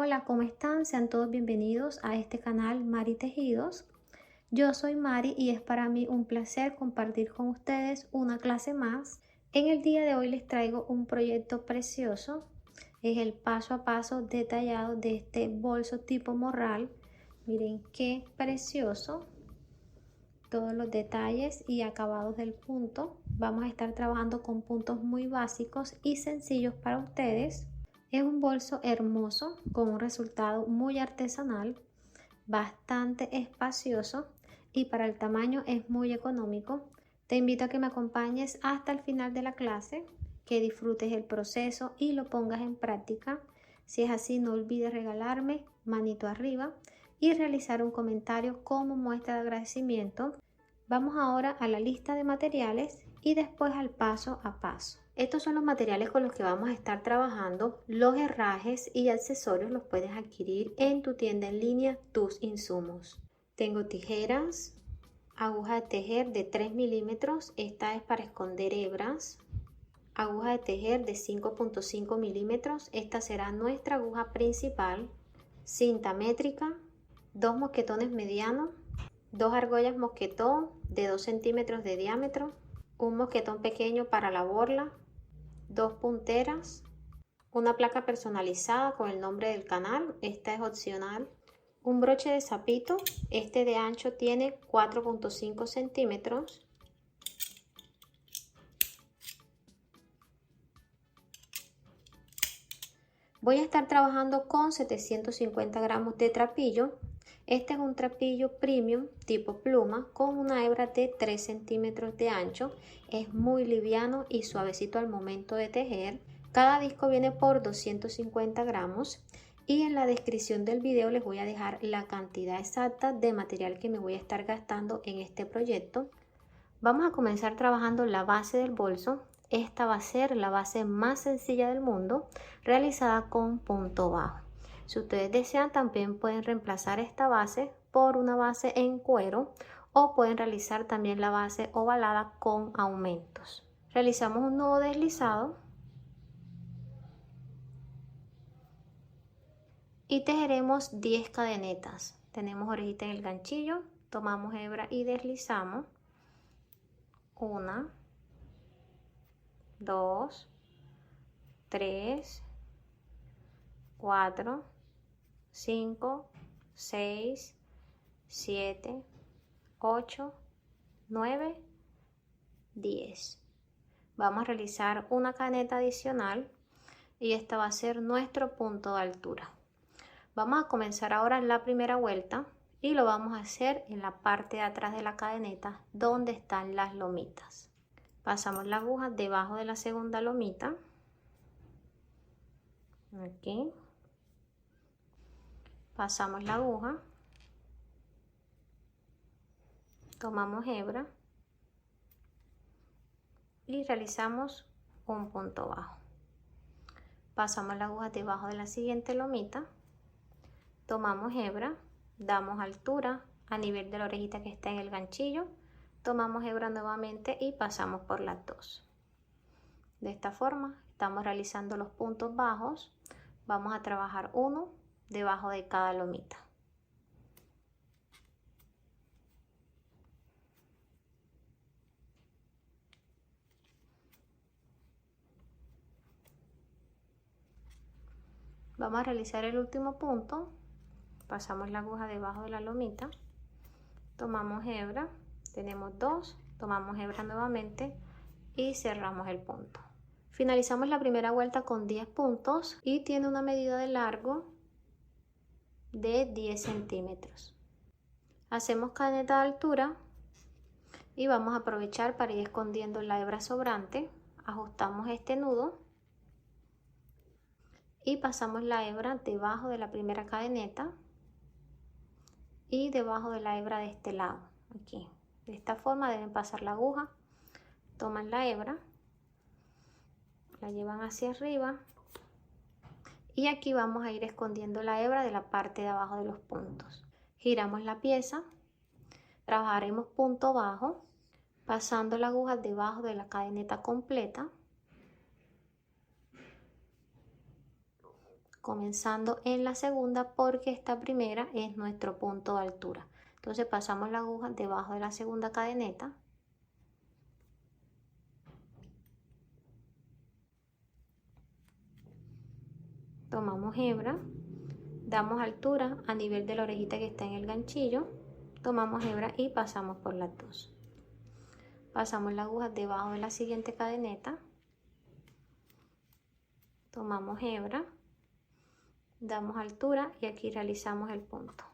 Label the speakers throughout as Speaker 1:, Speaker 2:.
Speaker 1: Hola, ¿cómo están? Sean todos bienvenidos a este canal Mari Tejidos. Yo soy Mari y es para mí un placer compartir con ustedes una clase más. En el día de hoy les traigo un proyecto precioso. Es el paso a paso detallado de este bolso tipo morral. Miren qué precioso. Todos los detalles y acabados del punto. Vamos a estar trabajando con puntos muy básicos y sencillos para ustedes. Es un bolso hermoso con un resultado muy artesanal, bastante espacioso y para el tamaño es muy económico. Te invito a que me acompañes hasta el final de la clase, que disfrutes el proceso y lo pongas en práctica. Si es así, no olvides regalarme manito arriba y realizar un comentario como muestra de agradecimiento. Vamos ahora a la lista de materiales y después al paso a paso. Estos son los materiales con los que vamos a estar trabajando. Los herrajes y accesorios los puedes adquirir en tu tienda en línea Tus Insumos. Tengo tijeras, aguja de tejer de 3 milímetros, esta es para esconder hebras. Aguja de tejer de 5.5 milímetros, esta será nuestra aguja principal. Cinta métrica, 2 mosquetones medianos, 2 argollas mosquetón de 2 centímetros de diámetro, un mosquetón pequeño para la borla, 2 punteras, una placa personalizada con el nombre del canal, esta es opcional, un broche de sapito, este de ancho tiene 4.5 centímetros, voy a estar trabajando con 750 gramos de trapillo. Este es un trapillo premium tipo pluma con una hebra de 3 centímetros de ancho. Es muy liviano y suavecito al momento de tejer. Cada disco viene por 250 gramos y en la descripción del video les voy a dejar la cantidad exacta de material que me voy a estar gastando en este proyecto. Vamos a comenzar trabajando la base del bolso. Esta va a ser la base más sencilla del mundo, realizada con punto bajo. Si ustedes desean, también pueden reemplazar esta base por una base en cuero o pueden realizar también la base ovalada con aumentos. Realizamos un nudo deslizado y tejeremos 10 cadenetas. Tenemos orejita en el ganchillo, tomamos hebra y deslizamos. 1, 2, 3, 4, 5, 6, 7, 8, 9, 10. Vamos a realizar una cadeneta adicional y esta va a ser nuestro punto de altura. Vamos a comenzar ahora la primera vuelta y lo vamos a hacer en la parte de atrás de la cadeneta donde están las lomitas. Pasamos la aguja debajo de la segunda lomita. Aquí. Pasamos la aguja. Tomamos hebra y realizamos un punto bajo. Pasamos la aguja debajo de la siguiente lomita. Tomamos hebra, damos altura a nivel de la orejita que está en el ganchillo. Tomamos hebra nuevamente y pasamos por las dos. De esta forma estamos realizando los puntos bajos. Vamos a trabajar uno debajo de cada lomita. Vamos a realizar el último punto. Pasamos la aguja debajo de la lomita. Tomamos hebra, tenemos dos, tomamos hebra nuevamente y cerramos el punto. Finalizamos la primera vuelta con 10 puntos y tiene una medida de largo de 10 centímetros. Hacemos cadeneta de altura y vamos a aprovechar para ir escondiendo la hebra sobrante. Ajustamos este nudo y pasamos la hebra debajo de la primera cadeneta y debajo de la hebra de este lado. Aquí, de esta forma deben pasar la aguja, toman la hebra, la llevan hacia arriba y aquí vamos a ir escondiendo la hebra de la parte de abajo de los puntos. Giramos la pieza, trabajaremos punto bajo, pasando la aguja debajo de la cadeneta completa. comenzando en la segunda porque esta primera es nuestro punto de altura. Entonces pasamos la aguja debajo de la segunda cadeneta. Tomamos hebra, damos altura a nivel de la orejita que está en el ganchillo, tomamos hebra y pasamos por las dos. Pasamos la aguja debajo de la siguiente cadeneta, tomamos hebra, damos altura y aquí realizamos el punto.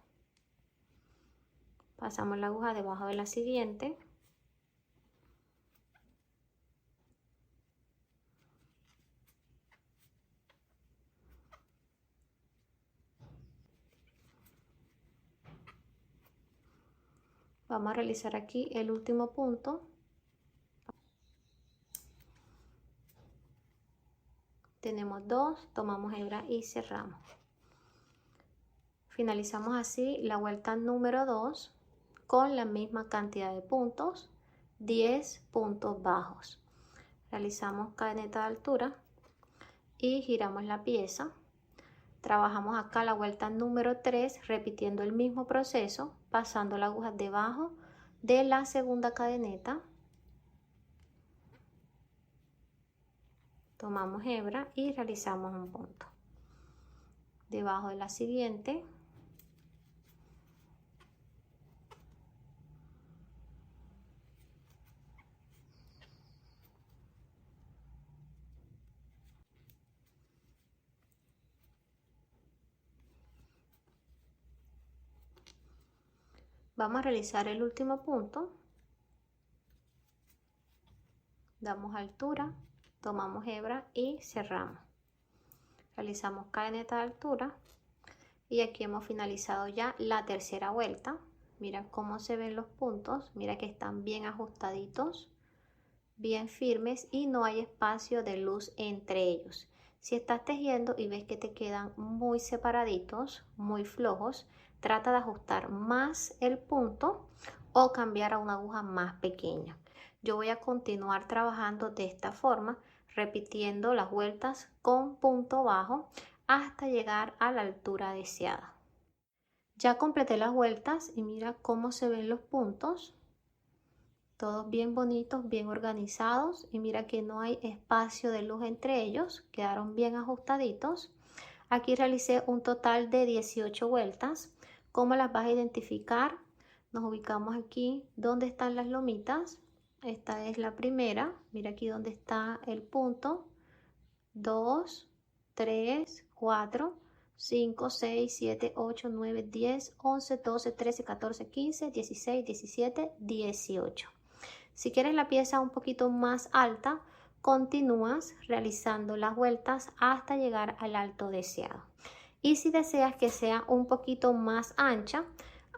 Speaker 1: Pasamos la aguja debajo de la siguiente, vamos a realizar aquí el último punto. Tenemos dos, tomamos hebra y cerramos. Finalizamos así la vuelta número 2 con la misma cantidad de puntos, 10 puntos bajos. Realizamos cadeneta de altura y giramos la pieza. Trabajamos acá la vuelta número 3 repitiendo el mismo proceso, pasando la aguja debajo de la segunda cadeneta. Tomamos hebra y realizamos un punto. Debajo de la siguiente. Vamos a realizar el último punto. Damos altura, tomamos hebra y cerramos. Realizamos cadeneta de altura y aquí hemos finalizado ya la tercera vuelta. Mira cómo se ven los puntos, mira que están bien ajustaditos, bien firmes y no hay espacio de luz entre ellos. Si estás tejiendo y ves que te quedan muy separaditos, muy flojos, trata de ajustar más el punto o cambiar a una aguja más pequeña. Yo voy a continuar trabajando de esta forma, repitiendo las vueltas con punto bajo hasta llegar a la altura deseada. Ya completé las vueltas y mira cómo se ven los puntos. Todos bien bonitos, bien organizados y mira que no hay espacio de luz entre ellos, quedaron bien ajustaditos. Aquí realicé un total de 18 vueltas. ¿Cómo las vas a identificar? Nos ubicamos aquí donde están las lomitas. Esta es la primera, mira aquí donde está el punto. 2, 3, 4, 5, 6, 7, 8, 9, 10, 11, 12, 13, 14, 15, 16, 17, 18. Si quieres la pieza un poquito más alta, continúas realizando las vueltas hasta llegar al alto deseado. Y si deseas que sea un poquito más ancha,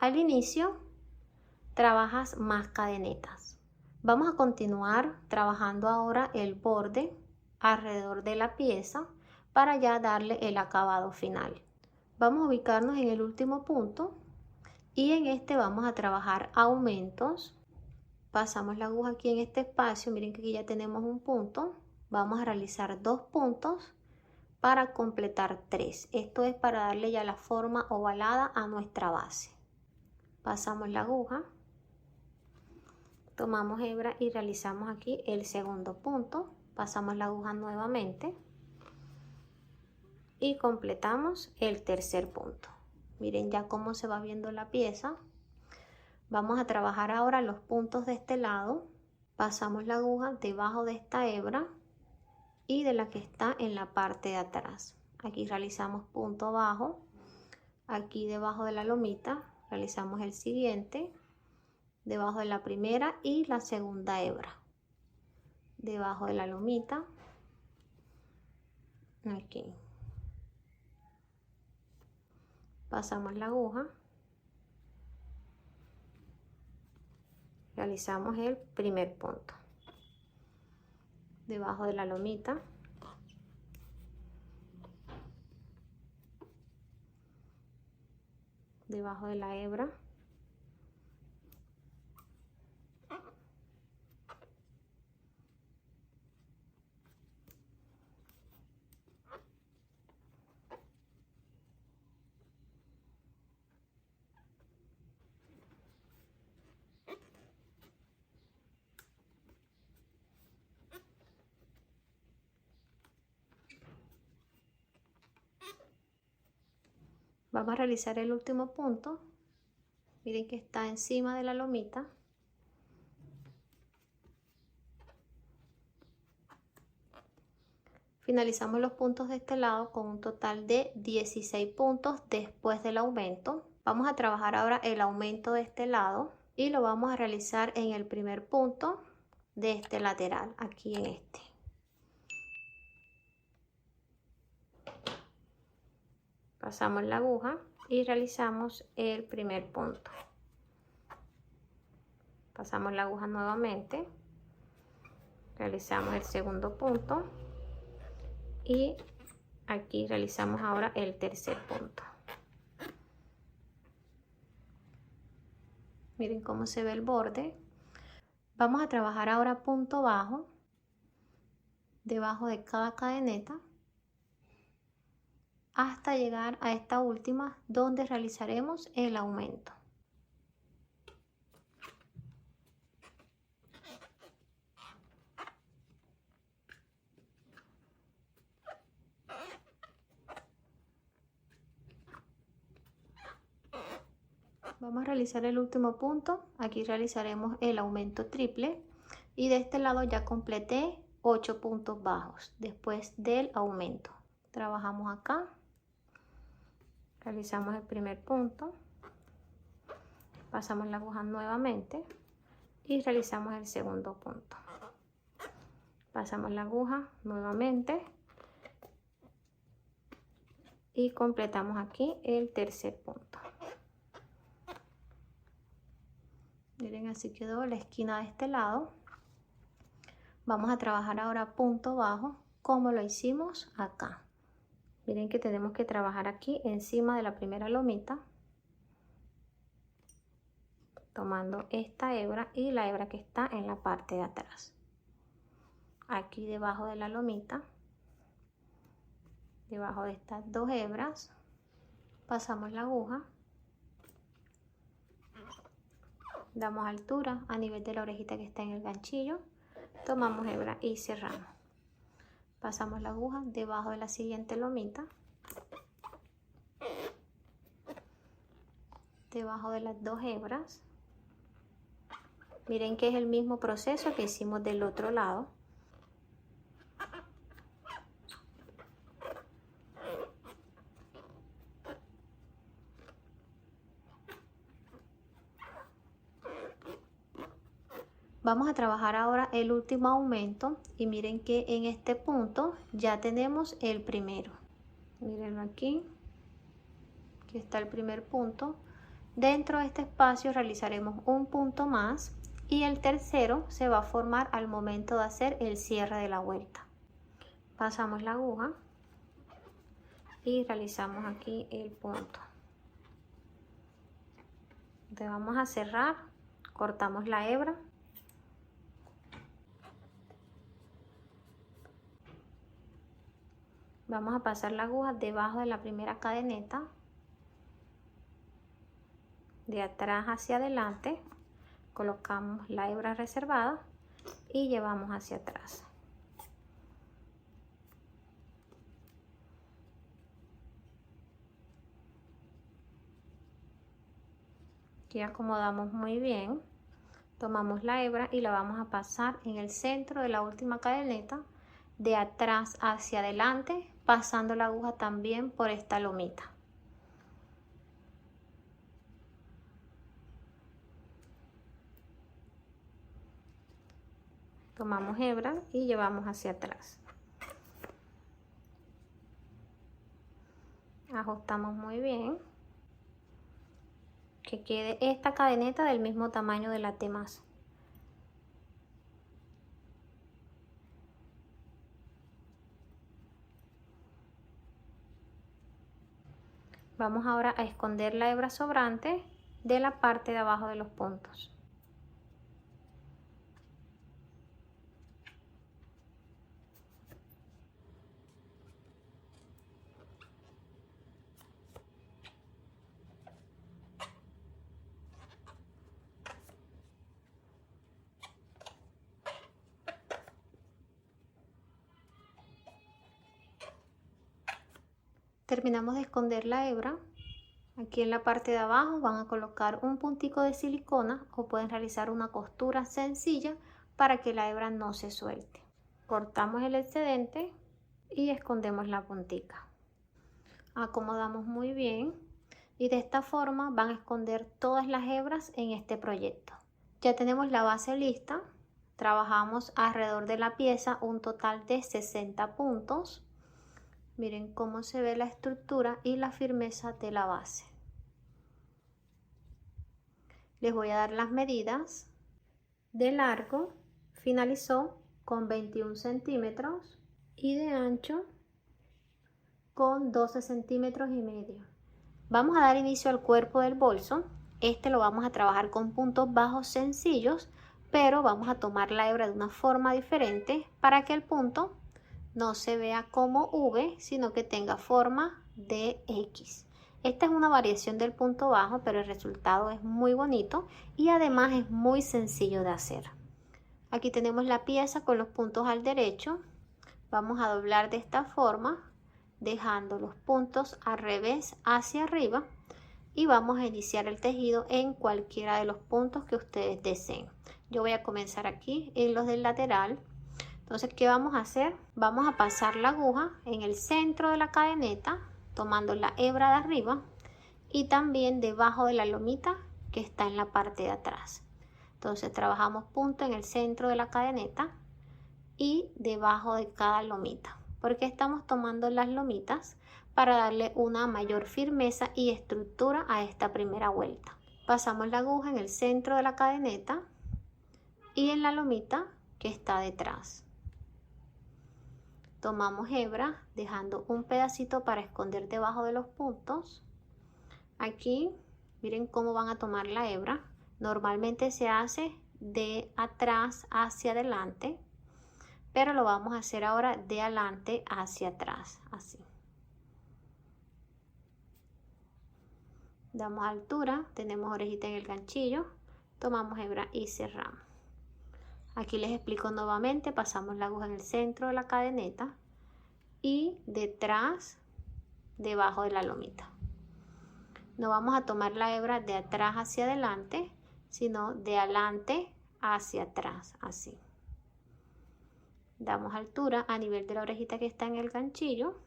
Speaker 1: al inicio trabajas más cadenetas. Vamos a continuar trabajando ahora el borde alrededor de la pieza para ya darle el acabado final. Vamos a ubicarnos en el último punto y en este vamos a trabajar aumentos. Pasamos la aguja aquí en este espacio, miren que aquí ya tenemos un punto. Vamos a realizar 2 puntos para completar 3. Esto es para darle ya la forma ovalada a nuestra base. Pasamos la aguja, tomamos hebra y realizamos aquí el segundo punto. Pasamos la aguja nuevamente y completamos el tercer punto. Miren ya cómo se va viendo la pieza. Vamos a trabajar ahora los puntos de este lado. Pasamos la aguja debajo de esta hebra y de la que está en la parte de atrás. Aquí realizamos punto bajo. Aquí debajo de la lomita realizamos el siguiente, debajo de la primera y la segunda hebra. Debajo de la lomita, aquí. Pasamos la aguja. Realizamos el primer punto. Debajo de la lomita. Debajo de la hebra. Vamos a realizar el último punto. Miren que está encima de la lomita. Finalizamos los puntos de este lado con un total de 16 puntos después del aumento. Vamos a trabajar ahora el aumento de este lado y lo vamos a realizar en el primer punto de este lateral, aquí en este. Pasamos la aguja y realizamos el primer punto. Pasamos la aguja nuevamente, realizamos el segundo punto y aquí realizamos ahora el tercer punto. Miren cómo se ve el borde. Vamos a trabajar ahora punto bajo debajo de cada cadeneta hasta llegar a esta última donde realizaremos el aumento. Vamos a realizar el último punto. Aquí realizaremos el aumento triple y de este lado ya completé 8 puntos bajos después del aumento. Trabajamos acá, realizamos el primer punto, pasamos la aguja nuevamente y realizamos el segundo punto. Pasamos la aguja nuevamente y completamos aquí el tercer punto. Miren, así quedó la esquina de este lado. Vamos a trabajar ahora punto bajo como lo hicimos acá. Miren que tenemos que trabajar aquí encima de la primera lomita, tomando esta hebra y la hebra que está en la parte de atrás. Aquí debajo de la lomita, debajo de estas dos hebras, pasamos la aguja, damos altura a nivel de la orejita que está en el ganchillo, tomamos hebra y cerramos. Pasamos la aguja debajo de la siguiente lomita, debajo de las dos hebras. Miren que es el mismo proceso que hicimos del otro lado. Vamos a trabajar ahora el último aumento y miren que en este punto ya tenemos el primero. Mírenlo aquí, que está el primer punto. Dentro de este espacio realizaremos un punto más y el tercero se va a formar al momento de hacer el cierre de la vuelta. Pasamos la aguja y realizamos aquí el punto. Entonces vamos a cerrar, cortamos la hebra. Vamos a pasar la aguja debajo de la primera cadeneta, de atrás hacia adelante, colocamos la hebra reservada y llevamos hacia atrás. Aquí acomodamos muy bien, tomamos la hebra y la vamos a pasar en el centro de la última cadeneta, de atrás hacia adelante, pasando la aguja también por esta lomita. Tomamos hebra y llevamos hacia atrás. Ajustamos muy bien. Que quede esta cadeneta del mismo tamaño de las demás. Vamos ahora a esconder la hebra sobrante de la parte de abajo de los puntos. Terminamos de esconder la hebra Aquí en la parte de abajo van a colocar un puntico de silicona o pueden realizar una costura sencilla para que la hebra no se suelte. Cortamos el excedente y escondemos la puntica. Acomodamos muy bien y de esta forma van a esconder todas las hebras en este proyecto. Ya tenemos la base lista. Trabajamos alrededor de la pieza un total de 60 puntos. Miren cómo se ve la estructura y la firmeza de la base. Les voy a dar las medidas. De largo finalizó con 21 centímetros y de ancho con 12 centímetros y medio. Vamos a dar inicio al cuerpo del bolso. Este lo vamos a trabajar con puntos bajos sencillos, pero vamos a tomar la hebra de una forma diferente para que el punto no se vea como V, sino que tenga forma de X. Esta es una variación del punto bajo, pero el resultado es muy bonito y además es muy sencillo de hacer. Aquí tenemos la pieza con los puntos al derecho. Vamos a doblar de esta forma, dejando los puntos al revés hacia arriba y vamos a iniciar el tejido en cualquiera de los puntos que ustedes deseen. Yo voy a comenzar aquí en los del lateral. Entonces, ¿qué vamos a hacer? Vamos a pasar la aguja en el centro de la cadeneta, tomando la hebra de arriba y también debajo de la lomita que está en la parte de atrás. Entonces, trabajamos punto en el centro de la cadeneta y debajo de cada lomita. Porque estamos tomando las lomitas para darle una mayor firmeza y estructura a esta primera vuelta. Pasamos la aguja en el centro de la cadeneta y en la lomita que está detrás. Tomamos hebra dejando un pedacito para esconder debajo de los puntos. Aquí miren cómo van a tomar la hebra. Normalmente se hace de atrás hacia adelante, pero lo vamos a hacer ahora de adelante hacia atrás, así. Damos altura, tenemos orejita en el ganchillo, tomamos hebra y cerramos. Aquí les explico nuevamente, pasamos la aguja en el centro de la cadeneta y detrás, debajo de la lomita. No vamos a tomar la hebra de atrás hacia adelante, sino de adelante hacia atrás, así. Damos altura a nivel de la orejita que está en el ganchillo,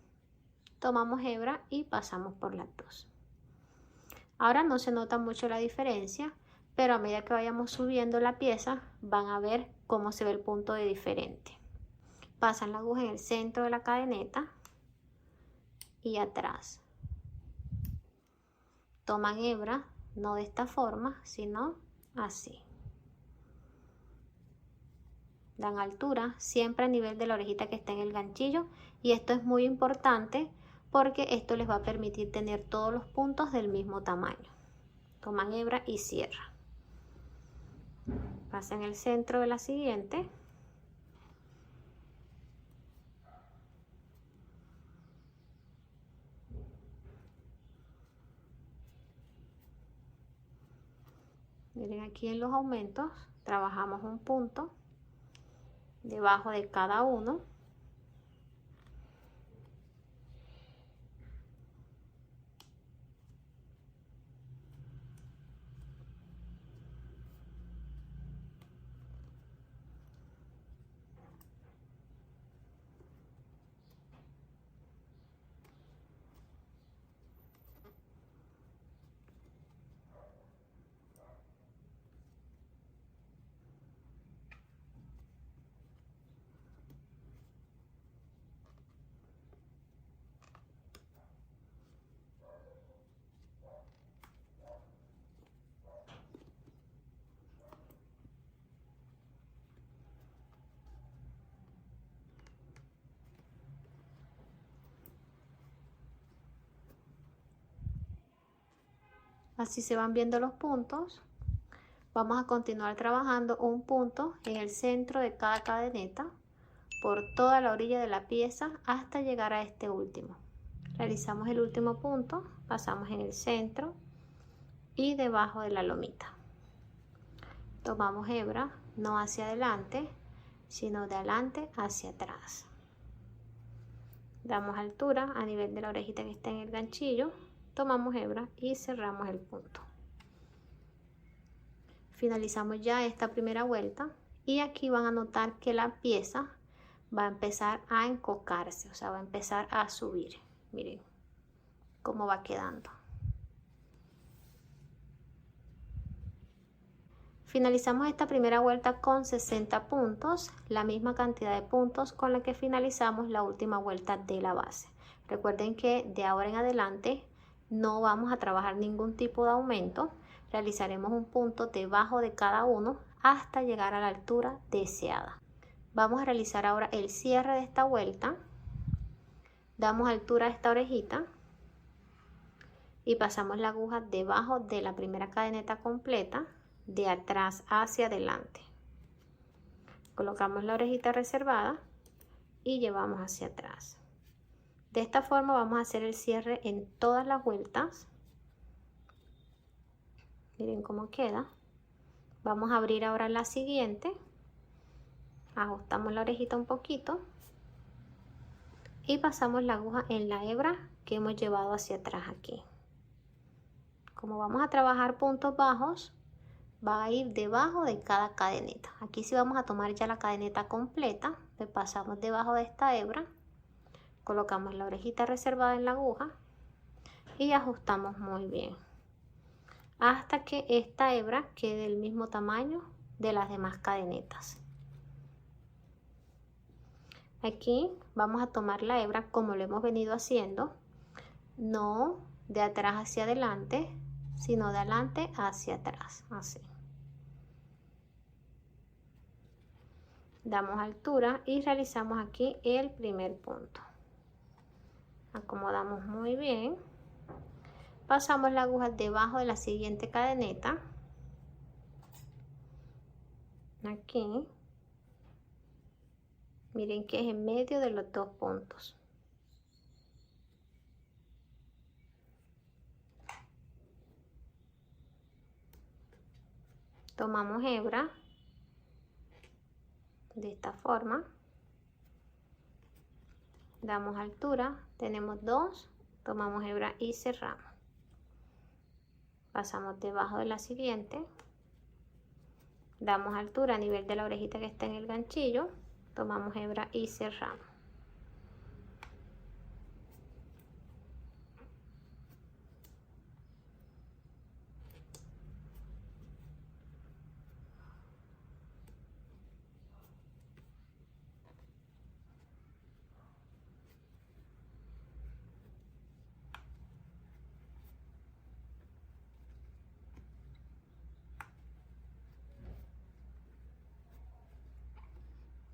Speaker 1: tomamos hebra y pasamos por las dos. Ahora no se nota mucho la diferencia, pero a medida que vayamos subiendo la pieza van a ver cómo se ve el punto de diferente. Pasan la aguja en el centro de la cadeneta y atrás. Toman hebra, no de esta forma, sino así. Dan altura, siempre a nivel de la orejita que está en el ganchillo. Y esto es muy importante porque esto les va a permitir tener todos los puntos del mismo tamaño. Toman hebra y cierran. Pasan el centro de la siguiente. Miren aquí en los aumentos, trabajamos un punto debajo de cada uno. Así se van viendo los puntos. Vamos a continuar trabajando un punto en el centro de cada cadeneta por toda la orilla de la pieza hasta llegar a este último. Realizamos el último punto, pasamos en el centro y debajo de la lomita. Tomamos hebra, no hacia adelante, sino de adelante hacia atrás. Damos altura a nivel de la orejita que está en el ganchillo, tomamos hebra y cerramos el punto. Finalizamos ya esta primera vuelta y aquí van a notar que la pieza va a empezar a encocarse, o sea, va a empezar a subir. Miren cómo va quedando. Finalizamos esta primera vuelta con 60 puntos, la misma cantidad de puntos con la que finalizamos la última vuelta de la base. Recuerden que de ahora en adelante no vamos a trabajar ningún tipo de aumento, realizaremos un punto debajo de cada uno hasta llegar a la altura deseada. Vamos a realizar ahora el cierre de esta vuelta, damos altura a esta orejita y pasamos la aguja debajo de la primera cadeneta completa, de atrás hacia adelante. Colocamos la orejita reservada y llevamos hacia atrás. De esta forma vamos a hacer el cierre en todas las vueltas. Miren cómo queda. Vamos a abrir ahora la siguiente. Ajustamos la orejita un poquito y pasamos la aguja en la hebra que hemos llevado hacia atrás aquí. Como vamos a trabajar puntos bajos, va a ir debajo de cada cadeneta. Aquí sí vamos a tomar ya la cadeneta completa, le pasamos debajo de esta hebra, colocamos la orejita reservada en la aguja y ajustamos muy bien hasta que esta hebra quede del mismo tamaño de las demás cadenetas. Aquí vamos a tomar la hebra como lo hemos venido haciendo, no de atrás hacia adelante, sino de adelante hacia atrás, así. Damos altura y realizamos aquí el primer punto. Acomodamos muy bien. Pasamos la aguja debajo de la siguiente cadeneta. Aquí. Miren que es en medio de los dos puntos. Tomamos hebra de esta forma, damos altura, tenemos dos, tomamos hebra y cerramos. Pasamos debajo de la siguiente, damos altura a nivel de la orejita que está en el ganchillo, tomamos hebra y cerramos.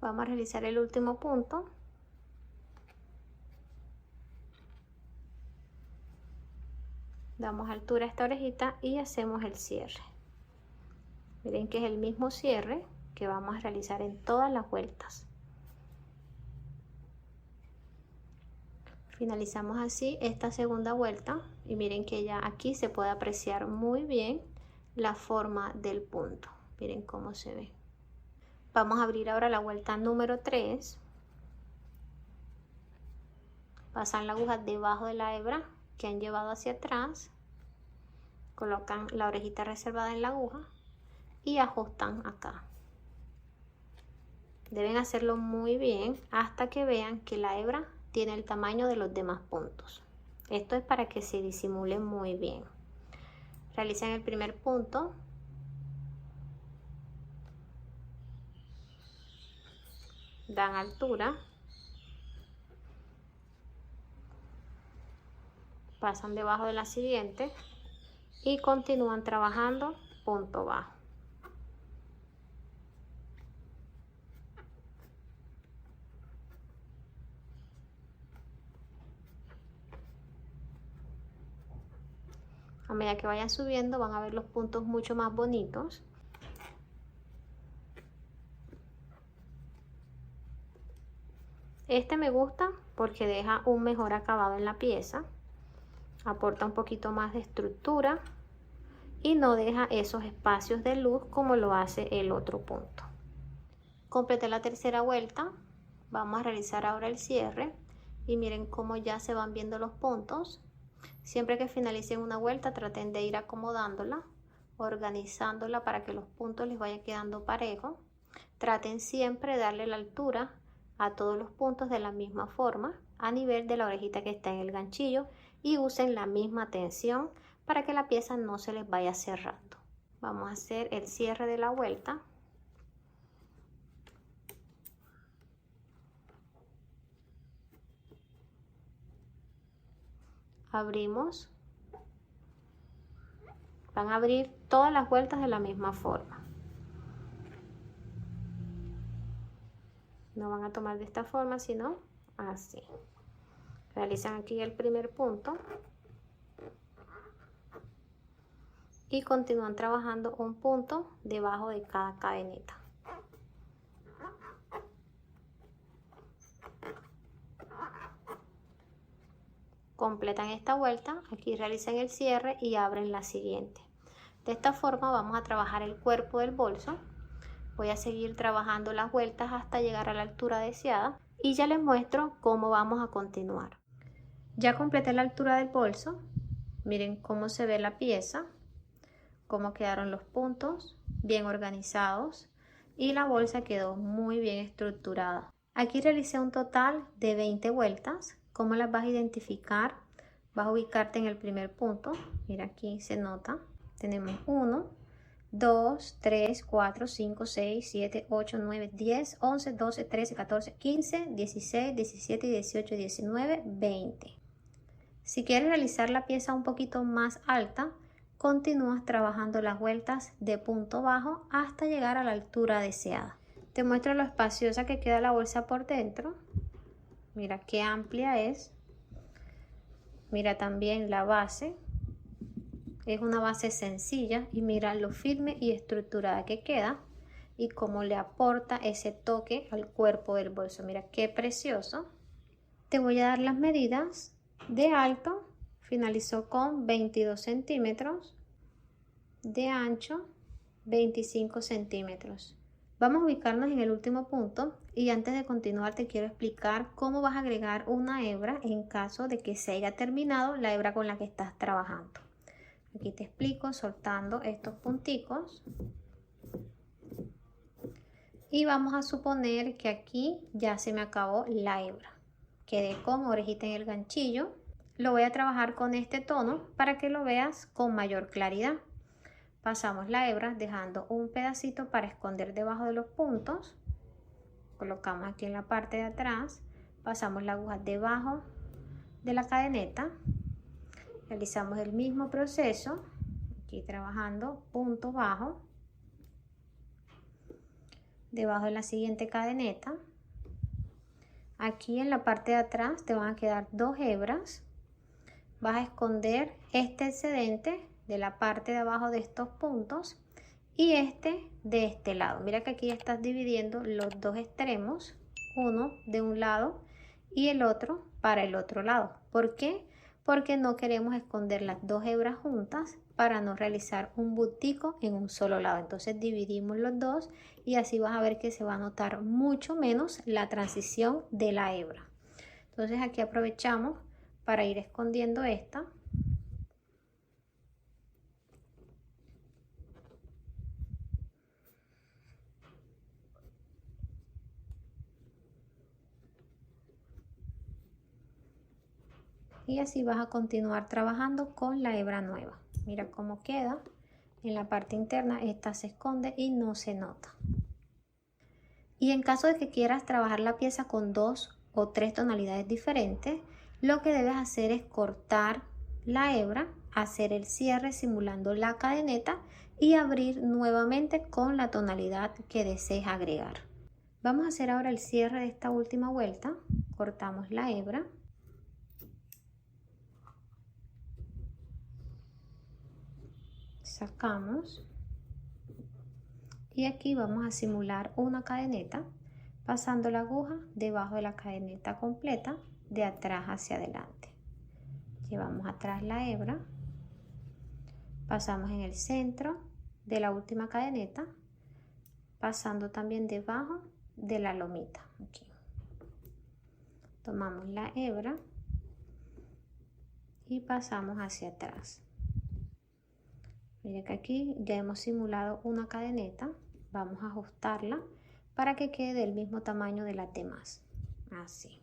Speaker 1: Vamos a realizar el último punto. Damos altura a esta orejita y hacemos el cierre. Miren que es el mismo cierre que vamos a realizar en todas las vueltas. Finalizamos así esta segunda vuelta y miren que ya aquí se puede apreciar muy bien la forma del punto. Miren cómo se ve. Vamos a abrir ahora la vuelta número 3. Pasan la aguja debajo de la hebra que han llevado hacia atrás. Colocan la orejita reservada en la aguja y ajustan acá. Deben hacerlo muy bien hasta que vean que la hebra tiene el tamaño de los demás puntos. Esto es para que se disimule muy bien. Realicen el primer punto. Dan altura. Pasan debajo de la siguiente y continúan trabajando punto bajo. A medida que vayan subiendo van a ver los puntos mucho más bonitos. Este me gusta porque deja un mejor acabado en la pieza, aporta un poquito más de estructura y no deja esos espacios de luz como lo hace el otro punto. Completé la tercera vuelta, vamos a realizar ahora el cierre y miren cómo ya se van viendo los puntos. Siempre que finalicen una vuelta, traten de ir acomodándola, organizándola para que los puntos les vayan quedando parejos. Traten siempre de darle la altura a todos los puntos de la misma forma, a nivel de la orejita que está en el ganchillo, y usen la misma tensión para que la pieza no se les vaya cerrando. Vamos a hacer el cierre de la vuelta. Abrimos. Van a abrir todas las vueltas de la misma forma. No van a tomar de esta forma, sino así. Realizan aquí el primer punto y continúan trabajando un punto debajo de cada cadeneta. Completan esta vuelta, aquí realizan el cierre y abren la siguiente. De esta forma vamos a trabajar el cuerpo del bolso. Voy a seguir trabajando las vueltas hasta llegar a la altura deseada y ya les muestro cómo vamos a continuar. Ya completé la altura del bolso. Miren cómo se ve la pieza, cómo quedaron los puntos, bien organizados, y la bolsa quedó muy bien estructurada. Aquí realicé un total de 20 vueltas. ¿Cómo las vas a identificar? Vas a ubicarte en el primer punto. Mira, aquí se nota. Tenemos 1, 2, 3, 4, 5, 6, 7, 8, 9, 10, 11, 12, 13, 14, 15, 16, 17, 18, 19, 20. Si quieres realizar la pieza un poquito más alta, continúas trabajando las vueltas de punto bajo hasta llegar a la altura deseada. Te muestro lo espaciosa que queda la bolsa por dentro. Mira qué amplia es. Mira también la base. Es una base sencilla y mira lo firme y estructurada que queda y cómo le aporta ese toque al cuerpo del bolso. Mira qué precioso. Te voy a dar las medidas de alto. Finalizó con 22 centímetros, de ancho 25 centímetros. Vamos a ubicarnos en el último punto y antes de continuar te quiero explicar cómo vas a agregar una hebra en caso de que se haya terminado la hebra con la que estás trabajando. Aquí te explico soltando estos punticos y vamos a suponer que aquí ya se me acabó la hebra. Quedé con orejita en el ganchillo. Lo voy a trabajar con este tono para que lo veas con mayor claridad. Pasamos la hebra dejando un pedacito para esconder debajo de los puntos. Colocamos aquí en la parte de atrás. Pasamos la aguja debajo de la cadeneta. Realizamos el mismo proceso. Aquí trabajando punto bajo. Debajo de la siguiente cadeneta. Aquí en la parte de atrás te van a quedar 2 hebras. Vas a esconder este excedente de la parte de abajo de estos puntos y este de este lado. Mira que aquí estás dividiendo los dos extremos, uno de un lado y el otro para el otro lado. ¿Por qué? Porque no queremos esconder las 2 hebras juntas para no realizar un bultico en un solo lado. Entonces dividimos los dos y así vas a ver que se va a notar mucho menos la transición de la hebra. Entonces aquí aprovechamos para ir escondiendo esta. Y así vas a continuar trabajando con la hebra nueva. Mira cómo queda. En la parte interna esta se esconde y no se nota. Y en caso de que quieras trabajar la pieza con 2 o 3 tonalidades diferentes, lo que debes hacer es cortar la hebra, hacer el cierre simulando la cadeneta y abrir nuevamente con la tonalidad que desees agregar. Vamos a hacer ahora el cierre de esta última vuelta. Cortamos la hebra. Sacamos. Y aquí vamos a simular una cadeneta pasando la aguja debajo de la cadeneta completa de atrás hacia adelante. Llevamos atrás la hebra, pasamos en el centro de la última cadeneta, pasando también debajo de la lomita. Aquí tomamos la hebra y pasamos hacia atrás. Miren que aquí ya hemos simulado una cadeneta. Vamos a ajustarla para que quede del mismo tamaño de las demás. Así.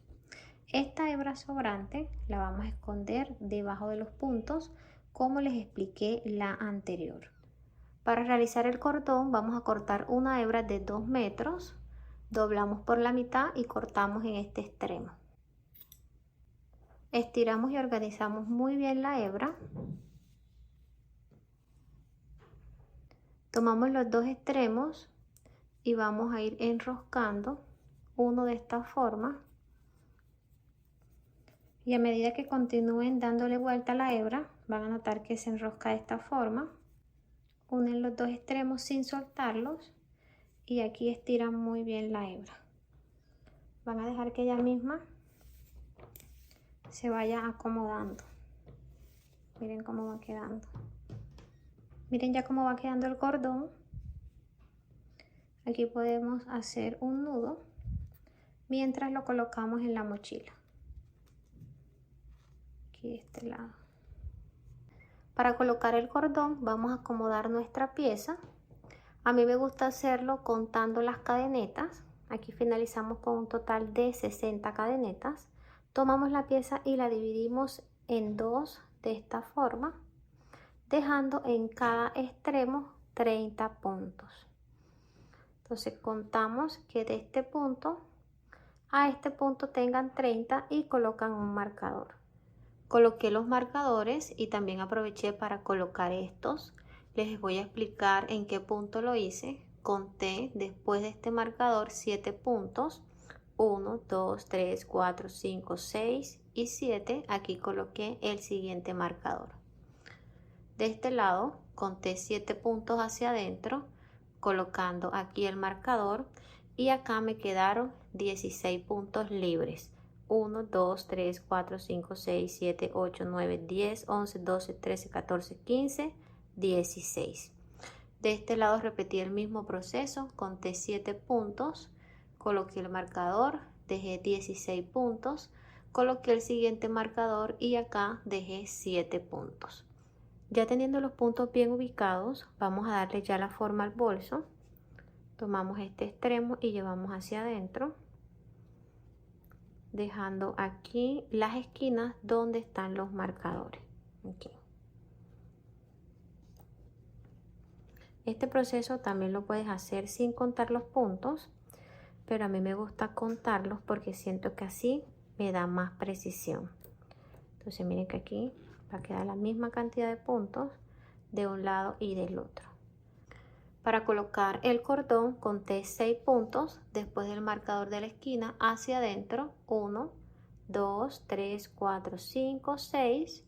Speaker 1: Esta hebra sobrante la vamos a esconder debajo de los puntos, como les expliqué la anterior. Para realizar el cordón vamos a cortar una hebra de 2 metros, doblamos por la mitad y cortamos en este extremo. Estiramos y organizamos muy bien la hebra. Tomamos los dos extremos y vamos a ir enroscando uno de esta forma. Y a medida que continúen dándole vuelta a la hebra, van a notar que se enrosca de esta forma. Unen los dos extremos sin soltarlos y aquí estiran muy bien la hebra. Van a dejar que ella misma se vaya acomodando. Miren cómo va quedando. Miren ya cómo va quedando el cordón. Aquí podemos hacer un nudo mientras lo colocamos en la mochila. Aquí de este lado. Para colocar el cordón vamos a acomodar nuestra pieza. A mí me gusta hacerlo contando las cadenetas. Aquí finalizamos con un total de 60 cadenetas. Tomamos la pieza y la dividimos en dos de esta forma, dejando en cada extremo 30 puntos. Entonces contamos que de este punto a este punto tengan 30 y colocan un marcador. Coloqué los marcadores y también aproveché para colocar estos. Les voy a explicar en qué punto lo hice. Conté después de este marcador 7 puntos. 1, 2, 3, 4, 5, 6 y 7. Aquí coloqué el siguiente marcador. De este lado conté 7 puntos hacia adentro, colocando aquí el marcador y acá me quedaron 16 puntos libres. 1, 2, 3, 4, 5, 6, 7, 8, 9, 10, 11, 12, 13, 14, 15, 16. De este lado repetí el mismo proceso, conté 7 puntos, coloqué el marcador, dejé 16 puntos, coloqué el siguiente marcador y acá dejé 7 puntos. Ya teniendo los puntos bien ubicados, vamos a darle ya la forma al bolso. Tomamos este extremo y llevamos hacia adentro, dejando aquí las esquinas donde están los marcadores. Aquí. Este proceso también lo puedes hacer sin contar los puntos, pero a mí me gusta contarlos porque siento que así me da más precisión. Entonces miren que aquí va a quedar la misma cantidad de puntos de un lado y del otro. Para colocar el cordón conté 6 puntos después del marcador de la esquina hacia adentro. 1, 2, 3, 4, 5, 6.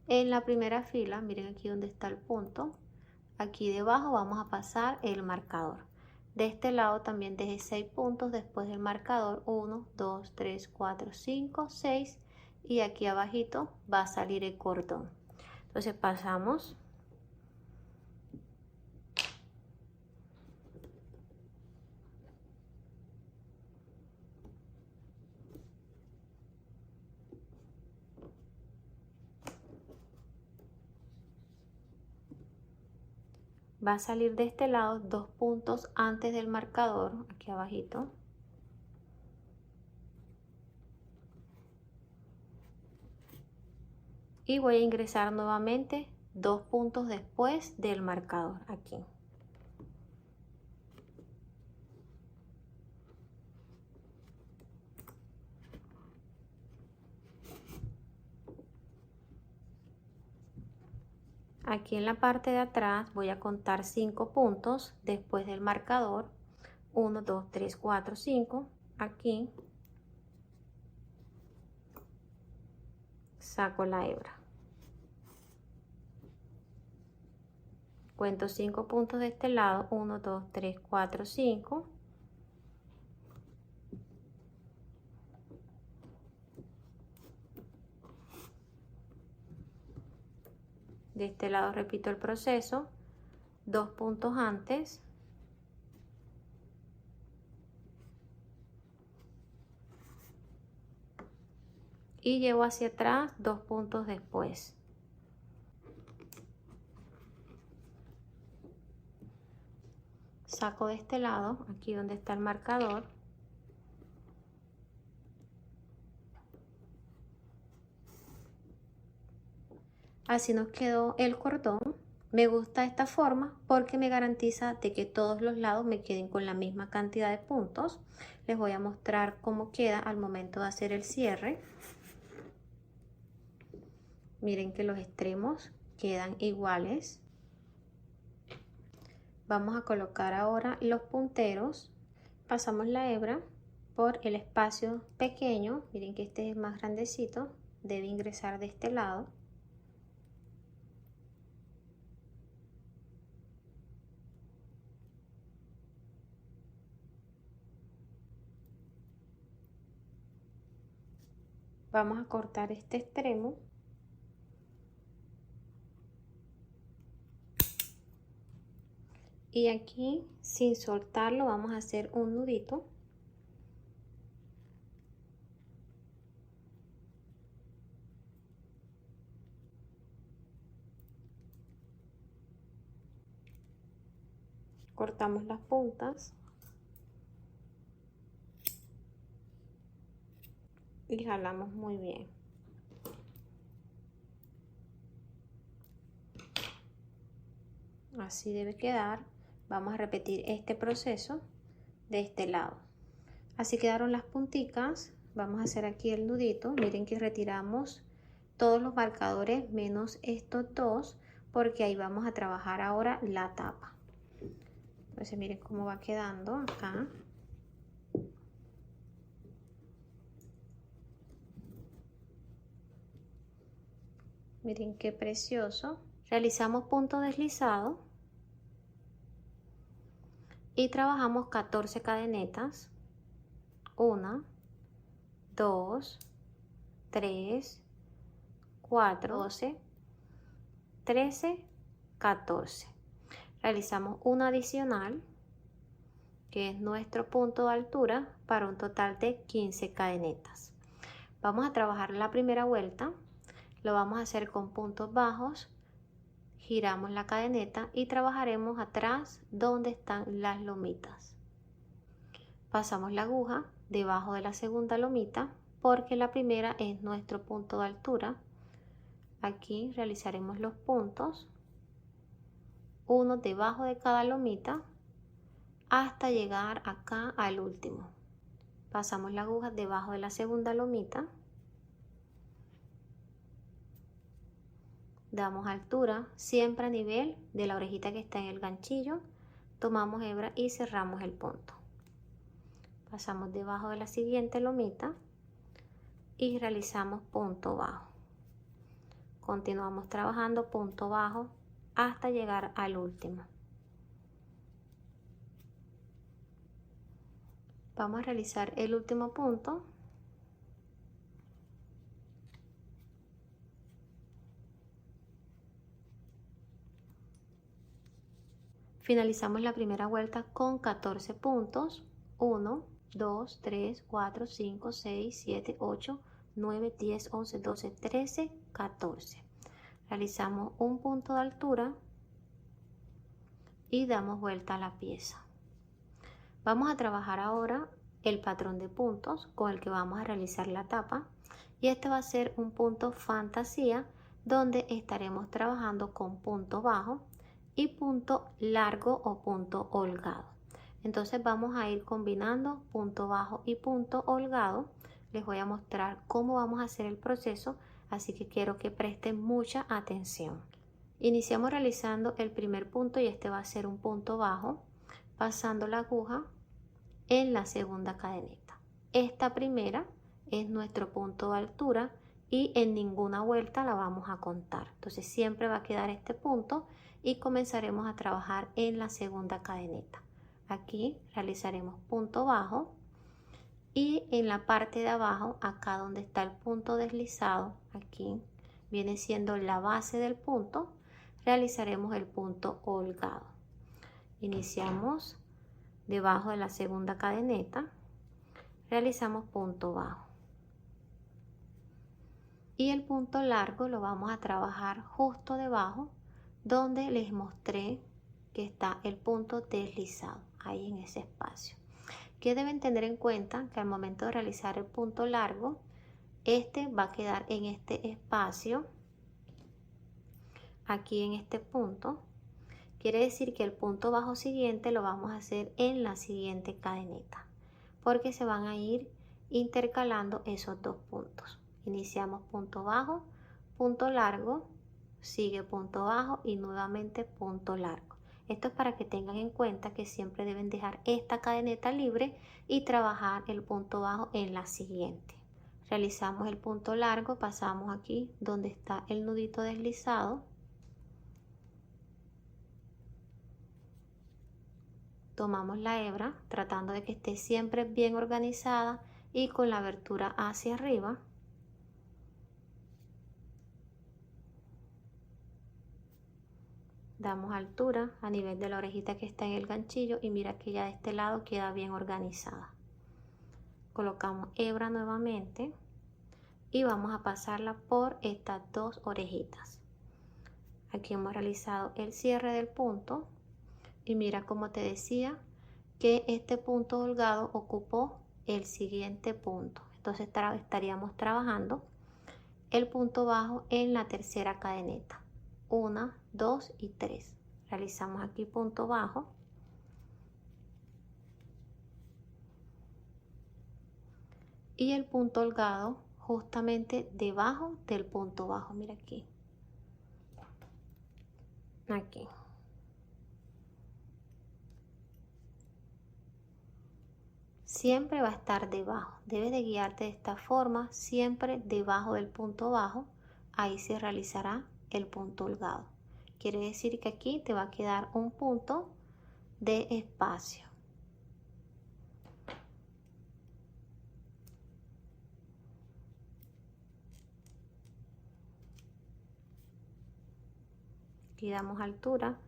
Speaker 1: En la primera fila, miren aquí donde está el punto. Aquí debajo vamos a pasar el marcador. De este lado también dejé 6 puntos después del marcador. 1, 2, 3, 4, 5, 6. Y aquí abajito va a salir el cordón. Entonces pasamos. Va a salir de este lado 2 puntos antes del marcador, aquí abajito. Y voy a ingresar nuevamente 2 puntos después del marcador, aquí. Aquí en la parte de atrás voy a contar 5 puntos después del marcador. 1, 2, 3, 4, 5. Aquí saco la hebra. Cuento 5 puntos de este lado. 1, 2, 3, 4, 5. De este lado repito el proceso, 2 puntos antes. y llevo hacia atrás 2 puntos después. Saco de este lado, aquí donde está el marcador. Así nos quedó el cordón. Me gusta esta forma porque me garantiza de que todos los lados me queden con la misma cantidad de puntos. Les voy a mostrar cómo queda al momento de hacer el cierre. Miren que los extremos quedan iguales. Vamos a colocar ahora los punteros. Pasamos la hebra por el espacio pequeño. Miren que este es más grandecito. Debe ingresar de este lado. Vamos a cortar este extremo. Y aquí, sin soltarlo, vamos a hacer un nudito. Cortamos las puntas. Y jalamos muy bien. Así debe quedar. Vamos a repetir este proceso de este lado. Así quedaron las punticas. Vamos a hacer aquí el nudito. Miren que retiramos todos los marcadores menos estos dos, porque ahí vamos a trabajar ahora la tapa. Entonces miren cómo va quedando acá. Miren qué precioso. Realizamos punto deslizado y trabajamos 14 cadenetas. 1, 2, 3, 4, 12, 13, 14. Realizamos una adicional, que es nuestro punto de altura, para un total de 15 cadenetas. Vamos a trabajar la primera vuelta. Lo vamos a hacer con puntos bajos. Giramos la cadeneta y trabajaremos atrás donde están las lomitas. Pasamos la aguja debajo de la segunda lomita, porque la primera es nuestro punto de altura. Aquí realizaremos los puntos, uno debajo de cada lomita, hasta llegar acá al último. Pasamos la aguja debajo de la segunda lomita. Damos altura siempre a nivel de la orejita que está en el ganchillo. Tomamos hebra y cerramos el punto. Pasamos debajo de la siguiente lomita y realizamos punto bajo. Continuamos trabajando punto bajo hasta llegar al último. Vamos a realizar el último punto. Finalizamos la primera vuelta con 14 puntos. 1, 2, 3, 4, 5, 6, 7, 8, 9, 10, 11, 12, 13, 14. Realizamos un punto de altura y damos vuelta a la pieza. Vamos a trabajar ahora el patrón de puntos con el que vamos a realizar la tapa, y este va a ser un punto fantasía, donde estaremos trabajando con punto bajo y punto largo o punto holgado. Entonces vamos a ir combinando punto bajo y punto holgado. Les voy a mostrar cómo vamos a hacer el proceso, así que quiero que presten mucha atención. Iniciamos realizando el primer punto, y este va a ser un punto bajo, pasando la aguja en la segunda cadeneta. Esta primera es nuestro punto de altura y en ninguna vuelta la vamos a contar. Entonces siempre va a quedar este punto y comenzaremos a trabajar en la segunda cadeneta. Aquí realizaremos punto bajo y en la parte de abajo, acá donde está el punto deslizado, aquí viene siendo la base del punto, realizaremos el punto holgado. Iniciamos debajo de la segunda cadeneta, realizamos punto bajo, Y el punto largo lo vamos a trabajar justo debajo donde les mostré que está el punto deslizado, ahí en ese espacio. Que deben tener en cuenta que al momento de realizar el punto largo, este va a quedar en este espacio, aquí en este punto. Quiere decir que el punto bajo siguiente lo vamos a hacer en la siguiente cadeneta, porque se van a ir intercalando esos dos puntos. Iniciamos punto bajo, punto largo, sigue punto bajo y nuevamente punto largo. Esto es para que tengan en cuenta que siempre deben dejar esta cadeneta libre y trabajar el punto bajo en la siguiente. Realizamos el punto largo, pasamos aquí donde está el nudito deslizado. Tomamos la hebra tratando de que esté siempre bien organizada y con la abertura hacia arriba. Damos altura a nivel de la orejita que está en el ganchillo y mira que ya de este lado queda bien organizada. Colocamos hebra nuevamente y vamos a pasarla por estas dos orejitas. Aquí hemos realizado el cierre del punto y mira como te decía que este punto holgado ocupó el siguiente punto. Entonces estaríamos trabajando el punto bajo en la tercera cadeneta. 1, 2 y 3. Realizamos aquí punto bajo. Y el punto holgado justamente debajo del punto bajo. Mira aquí. Aquí. Siempre va a estar debajo. Debes de guiarte de esta forma, siempre debajo del punto bajo. Ahí se realizará el punto holgado. Quiere decir que aquí te va a quedar un punto de espacio. Aquí damos altura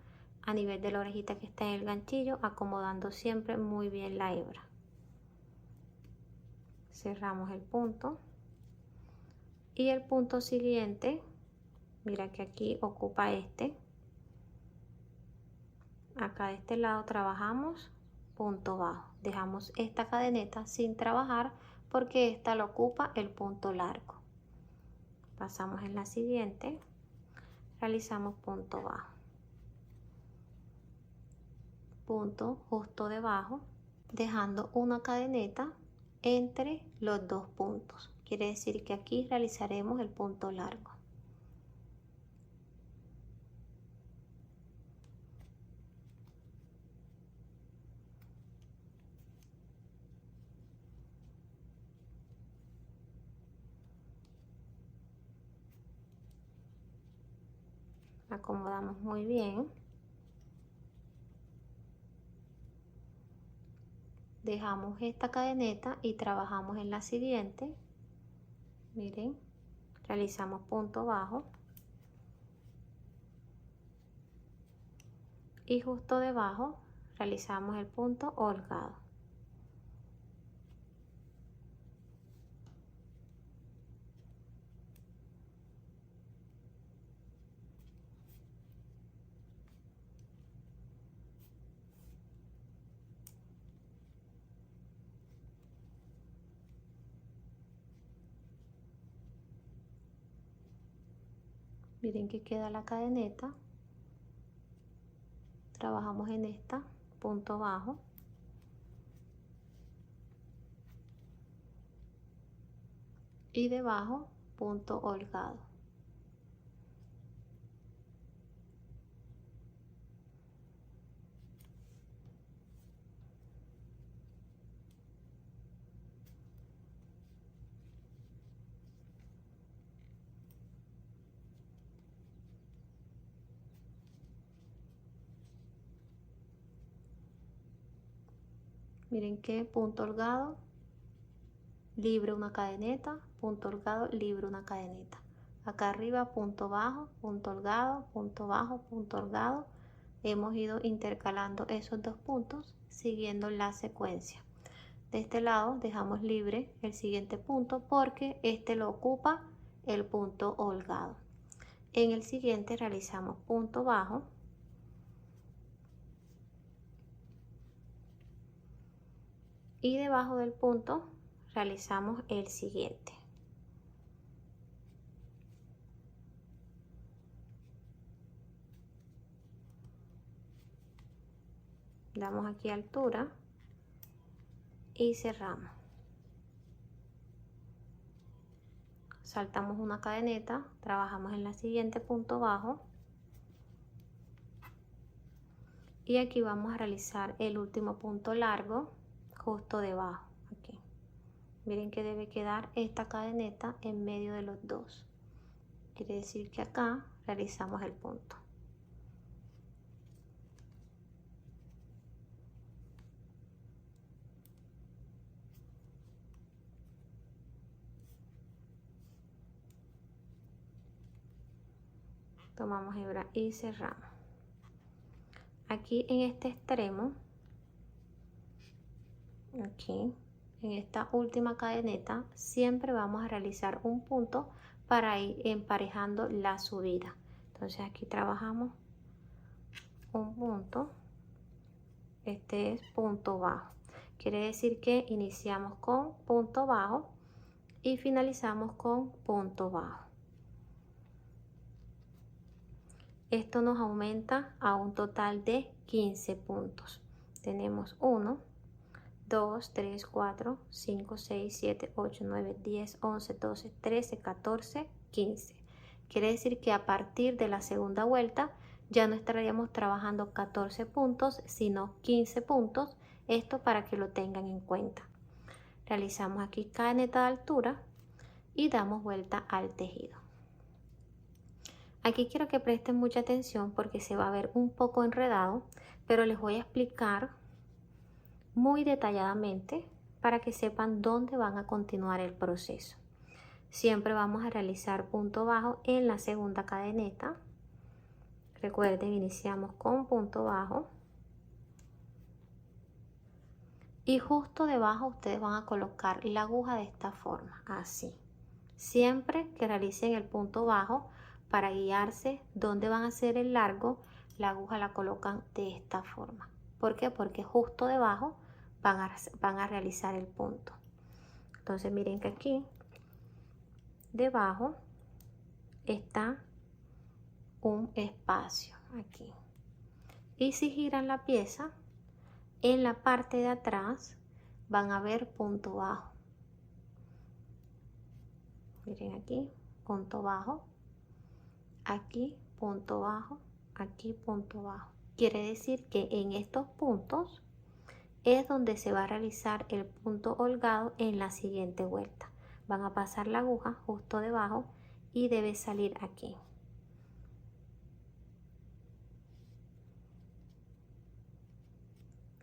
Speaker 1: a nivel de la orejita que está en el ganchillo, acomodando siempre muy bien la hebra. Cerramos el punto y el punto siguiente, mira que aquí ocupa este. Acá de este lado trabajamos punto bajo, dejamos esta cadeneta sin trabajar porque esta lo ocupa el punto largo. Pasamos en la siguiente, realizamos punto bajo, punto justo debajo, dejando una cadeneta entre los dos puntos. Quiere decir que aquí realizaremos el punto largo. Acomodamos muy bien. Dejamos esta cadeneta y trabajamos en la siguiente. Miren, realizamos punto bajo y justo debajo realizamos el punto holgado. Miren que queda la cadeneta. Trabajamos en esta, punto bajo. Y debajo, punto holgado. Miren que punto holgado, libre una cadeneta, punto holgado, libre una cadeneta. Acá arriba punto bajo, punto holgado, punto bajo, punto holgado. Hemos ido intercalando esos dos puntos siguiendo la secuencia. De este lado dejamos libre el siguiente punto porque este lo ocupa el punto holgado. En el siguiente realizamos punto bajo y debajo del punto realizamos el siguiente. Damos aquí altura y cerramos. Saltamos una cadeneta, trabajamos en la siguiente punto bajo y aquí vamos a realizar el último punto largo justo debajo. Aquí miren que debe quedar esta cadeneta en medio de los dos, quiere decir que acá realizamos el punto. Tomamos hebra y cerramos. Aquí en este extremo, aquí en esta última cadeneta, siempre vamos a realizar un punto para ir emparejando la subida. Entonces aquí trabajamos un punto, este es punto bajo, quiere decir que iniciamos con punto bajo y finalizamos con punto bajo. Esto nos aumenta a un total de 15 puntos. Tenemos 1, 2, 3, 4, 5, 6, 7, 8, 9, 10, 11, 12, 13, 14, 15. Quiere decir que a partir de la segunda vuelta ya no estaríamos trabajando 14 puntos, sino 15 puntos. Esto para que lo tengan en cuenta. Realizamos aquí cadeneta de altura y damos vuelta al tejido. Aquí quiero que presten mucha atención porque se va a ver un poco enredado, pero les voy a explicar muy detalladamente para que sepan dónde van a continuar el proceso. Siempre vamos a realizar punto bajo en la segunda cadeneta. Recuerden, iniciamos con punto bajo y justo debajo ustedes van a colocar la aguja de esta forma, así. Siempre que realicen el punto bajo, para guiarse dónde van a hacer el largo, la aguja la colocan de esta forma. ¿Por qué? Porque justo debajo van a realizar el punto. Entonces miren que aquí debajo está un espacio aquí. Y si giran la pieza, en la parte de atrás van a ver punto bajo. Miren aquí, punto bajo. Aquí punto bajo, aquí punto bajo. Quiere decir que en estos puntos es donde se va a realizar el punto holgado en la siguiente vuelta. Van a pasar la aguja justo debajo y debe salir aquí.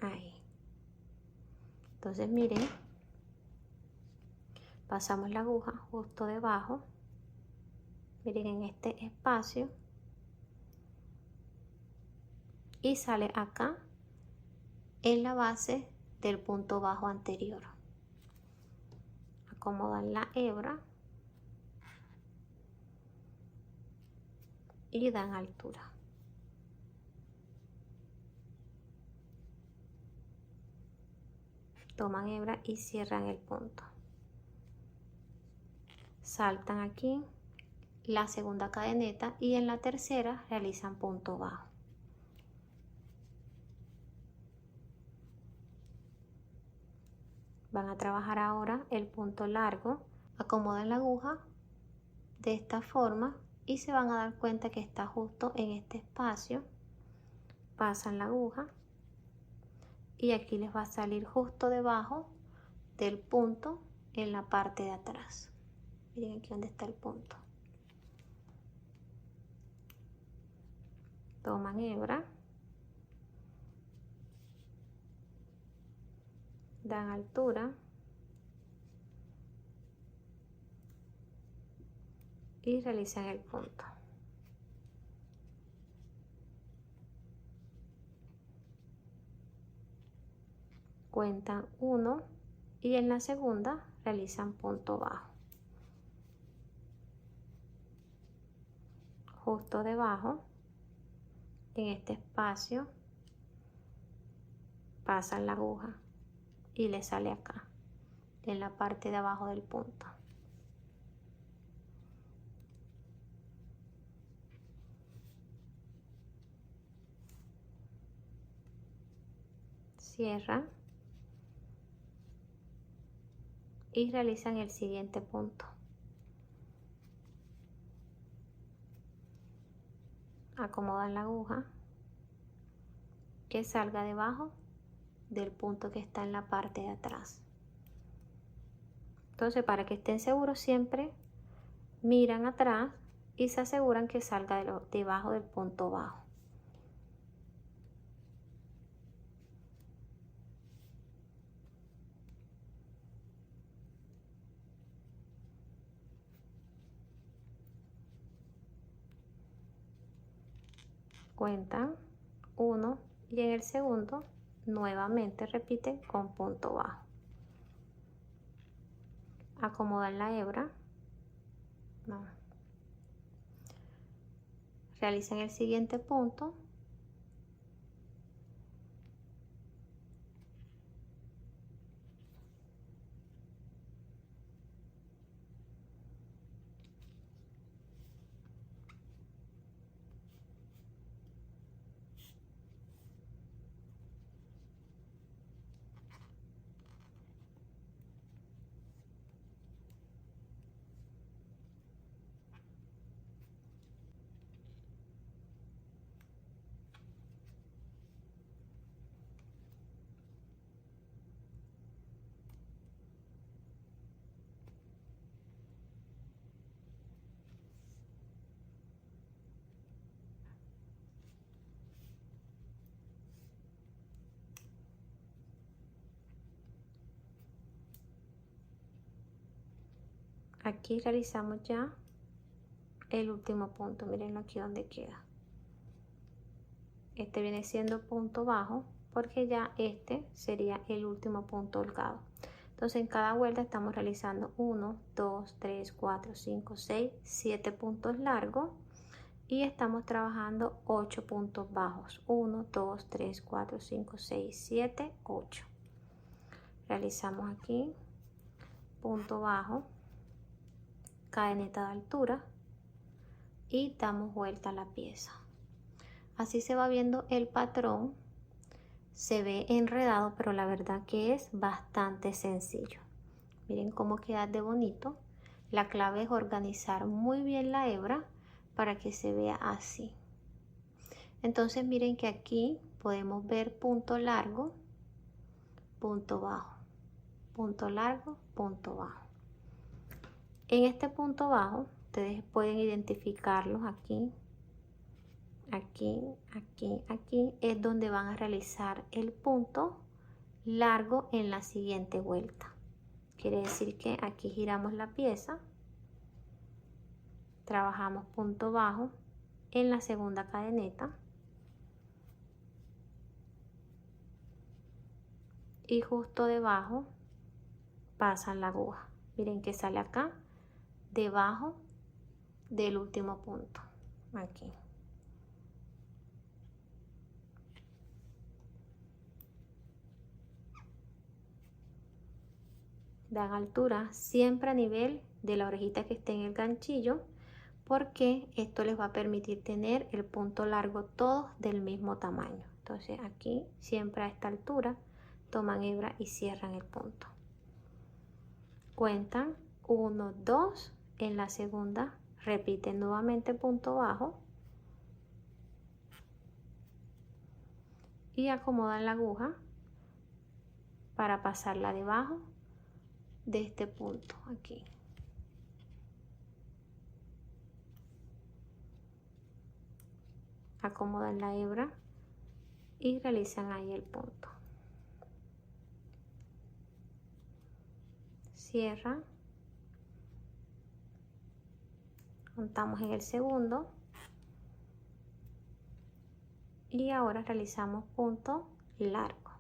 Speaker 1: Ahí. Entonces miren, pasamos la aguja justo debajo. Miren en este espacio y sale acá en la base del punto bajo anterior. Acomodan la hebra y dan altura. Toman hebra y cierran el punto. Saltan aquí la segunda cadeneta y en la tercera realizan punto bajo. Van a trabajar ahora el punto largo. Acomodan la aguja de esta forma y se van a dar cuenta que está justo en este espacio. Pasan la aguja y aquí les va a salir justo debajo del punto en la parte de atrás. Miren aquí donde está el punto. Toman hebra, dan altura y realizan el punto. Cuentan 1 y en la segunda realizan punto bajo. justo debajo, en este espacio, pasan la aguja y le sale acá, en la parte de abajo del punto. Cierran y realizan el siguiente punto. Acomodan la aguja que salga debajo del punto que está en la parte de atrás. Entonces, para que estén seguros, siempre miran atrás y se aseguran que salga debajo del punto bajo. Cuentan 1 y en el segundo nuevamente repiten con punto bajo. Acomodan la hebra. Realizan el siguiente punto. Aquí realizamos ya el último punto. Miren aquí donde queda. Este viene siendo punto bajo porque ya este sería el último punto holgado. Entonces en cada vuelta estamos realizando 1, 2, 3, 4, 5, 6, 7 puntos largos y estamos trabajando 8 puntos bajos. 1, 2, 3, 4, 5, 6, 7, 8. Realizamos aquí punto bajo, cadeneta de altura y damos vuelta a la pieza. Así se va viendo el patrón. Se ve enredado, pero la verdad que es bastante sencillo. Miren cómo queda de bonito. La clave es organizar muy bien la hebra para que se vea así. Entonces miren que aquí podemos ver punto largo, punto bajo, punto largo, punto bajo. En este punto bajo ustedes pueden identificarlos aquí, aquí, aquí, aquí es donde van a realizar el punto largo en la siguiente vuelta. Quiere decir que aquí giramos la pieza, trabajamos punto bajo en la segunda cadeneta y justo debajo pasan la aguja. Miren que sale acá debajo del último punto, aquí. Dan altura siempre a nivel de la orejita que esté en el ganchillo, porque esto les va a permitir tener el punto largo todos del mismo tamaño. Entonces aquí siempre a esta altura toman hebra y cierran el punto. Cuentan 1, 2, en la segunda repiten nuevamente punto bajo y acomodan la aguja para pasarla debajo de este punto aquí. Acomodan la hebra y realizan ahí el punto. Cierran. Contamos en el segundo. Y ahora realizamos punto largo.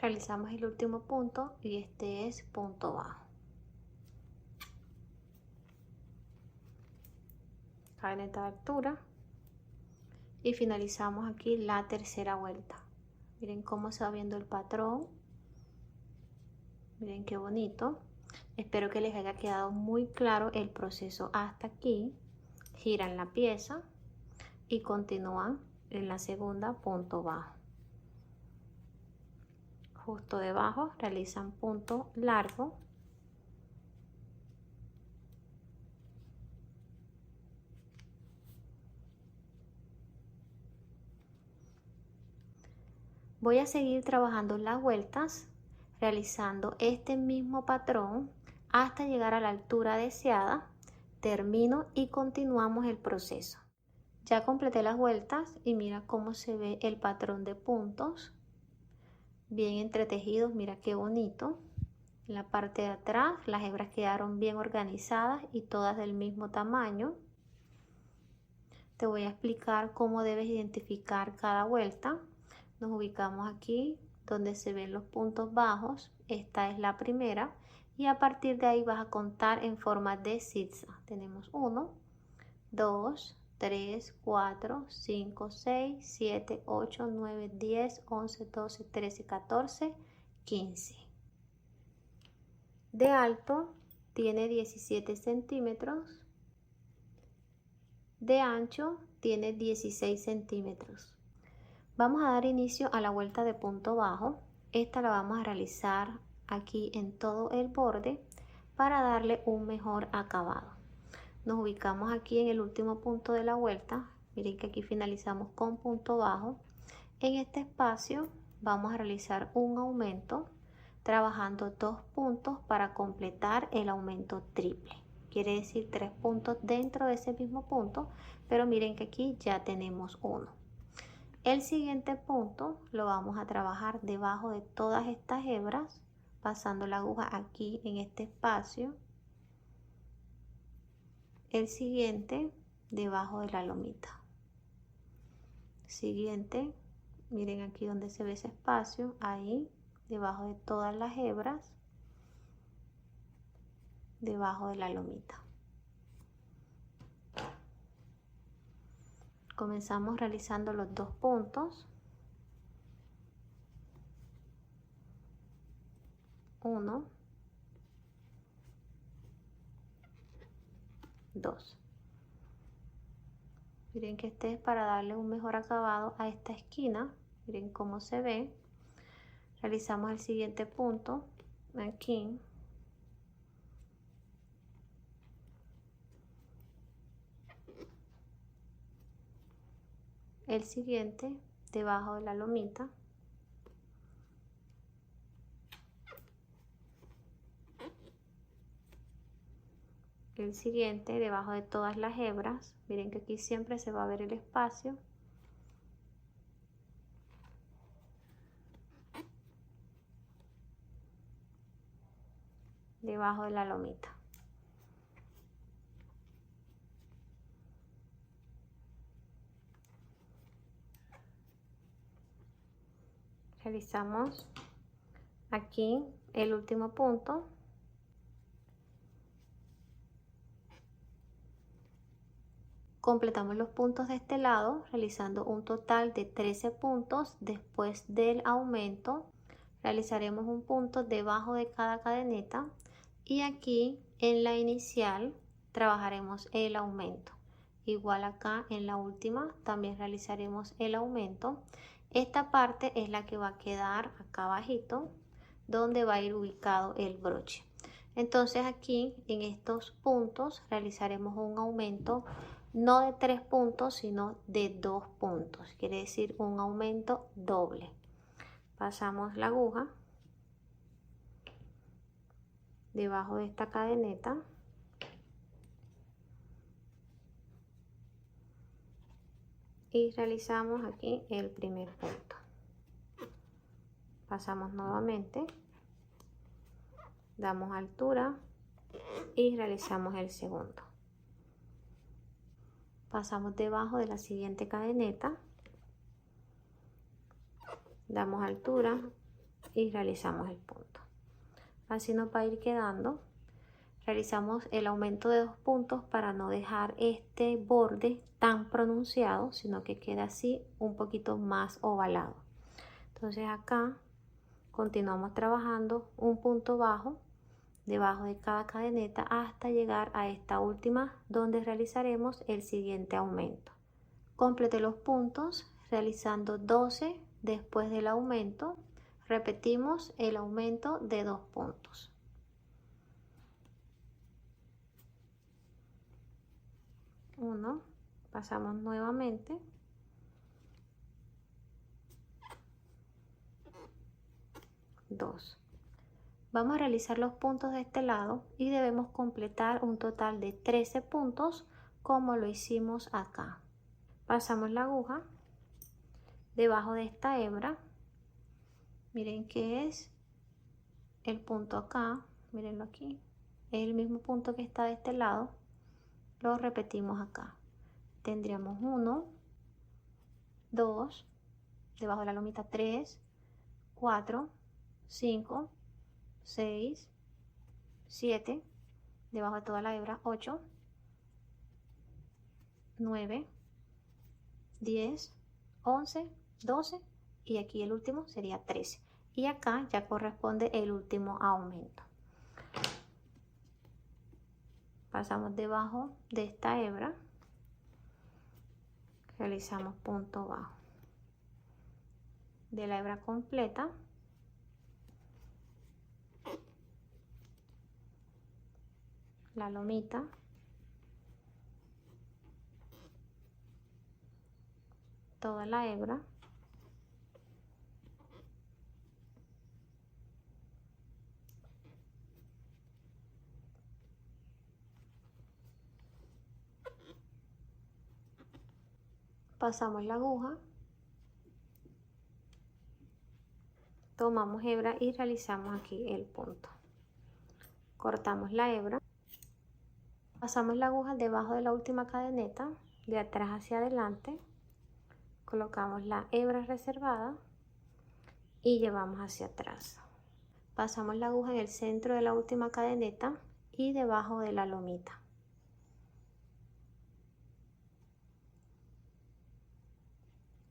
Speaker 1: realizamos el último punto y este es punto bajo. Cadeneta de altura y finalizamos aquí la tercera vuelta. Miren cómo se va viendo el patrón. Miren qué bonito. Espero que les haya quedado muy claro el proceso hasta aquí. Giran la pieza y continúan en la segunda punto bajo. Justo debajo realizan punto largo. Voy a seguir trabajando las vueltas, realizando este mismo patrón hasta llegar a la altura deseada. Termino y continuamos el proceso. Ya completé las vueltas y mira cómo se ve el patrón de puntos. Bien entretejidos, mira qué bonito. En la parte de atrás las hebras quedaron bien organizadas y todas del mismo tamaño. Te voy a explicar cómo debes identificar cada vuelta. Nos ubicamos aquí donde se ven los puntos bajos. Esta es la primera y a partir de ahí vas a contar en forma de zigzag. Tenemos 1, 2, 3, 4, 5, 6, 7, 8, 9, 10, 11, 12, 13, 14, 15. De alto tiene 17 centímetros. De ancho tiene 16 centímetros. Vamos a dar inicio a la vuelta de punto bajo. Esta la vamos a realizar aquí en todo el borde para darle un mejor acabado. Nos ubicamos aquí en el último punto de la vuelta. Miren que aquí finalizamos con punto bajo. En este espacio vamos a realizar un aumento trabajando 2 puntos para completar el aumento triple. Quiere decir 3 puntos dentro de ese mismo punto, pero miren que aquí ya tenemos uno. El siguiente punto lo vamos a trabajar debajo de todas estas hebras, pasando la aguja aquí en este espacio. El siguiente debajo de la lomita. Siguiente, miren aquí donde se ve ese espacio, ahí debajo de todas las hebras, debajo de la lomita. Comenzamos realizando los 2 puntos. 1, 2. Miren que este es para darle un mejor acabado a esta esquina. Miren cómo se ve. Realizamos el siguiente punto aquí. El siguiente debajo de la lomita. El siguiente debajo de todas las hebras. Miren que aquí siempre se va a ver el espacio. Debajo de la lomita. Realizamos aquí el último punto. Completamos los puntos de este lado realizando un total de 13 puntos. Después del aumento realizaremos un punto debajo de cada cadeneta y aquí en la inicial trabajaremos el aumento. Igual acá en la última también realizaremos el aumento. Esta parte es la que va a quedar acá abajito donde va a ir ubicado el broche. Entonces aquí en estos puntos realizaremos un aumento no de 3 puntos sino de 2 puntos, quiere decir un aumento doble. Pasamos la aguja debajo de esta cadeneta y realizamos aquí el primer punto. Pasamos nuevamente, damos altura y realizamos el segundo. Pasamos debajo de la siguiente cadeneta, damos altura y realizamos el punto. Así nos va a ir quedando. Realizamos el aumento de 2 puntos para no dejar este borde tan pronunciado, sino que quede así un poquito más ovalado. Entonces acá continuamos trabajando un punto bajo debajo de cada cadeneta hasta llegar a esta última, donde realizaremos el siguiente aumento. Complete los puntos realizando 12 después del aumento. Repetimos el aumento de 2 puntos. Uno, pasamos nuevamente. Dos. Vamos a realizar los puntos de este lado y debemos completar un total de 13 puntos como lo hicimos acá. Pasamos la aguja debajo de esta hebra. Miren que es el punto acá, mirenlo aquí, es el mismo punto que está de este lado. Lo repetimos acá. Tendríamos 1, 2, debajo de la lomita 3, 4, 5, 6, 7, debajo de toda la hebra 8, 9, 10, 11, 12 y aquí el último sería 13. Y acá ya corresponde el último aumento. Pasamos debajo de esta hebra, realizamos punto bajo de la hebra completa, la lomita, toda la hebra, pasamos la aguja, tomamos hebra y realizamos aquí el punto. Cortamos la hebra, pasamos la aguja debajo de la última cadeneta, de atrás hacia adelante, colocamos la hebra reservada y llevamos hacia atrás. Pasamos la aguja en el centro de la última cadeneta y debajo de la lomita.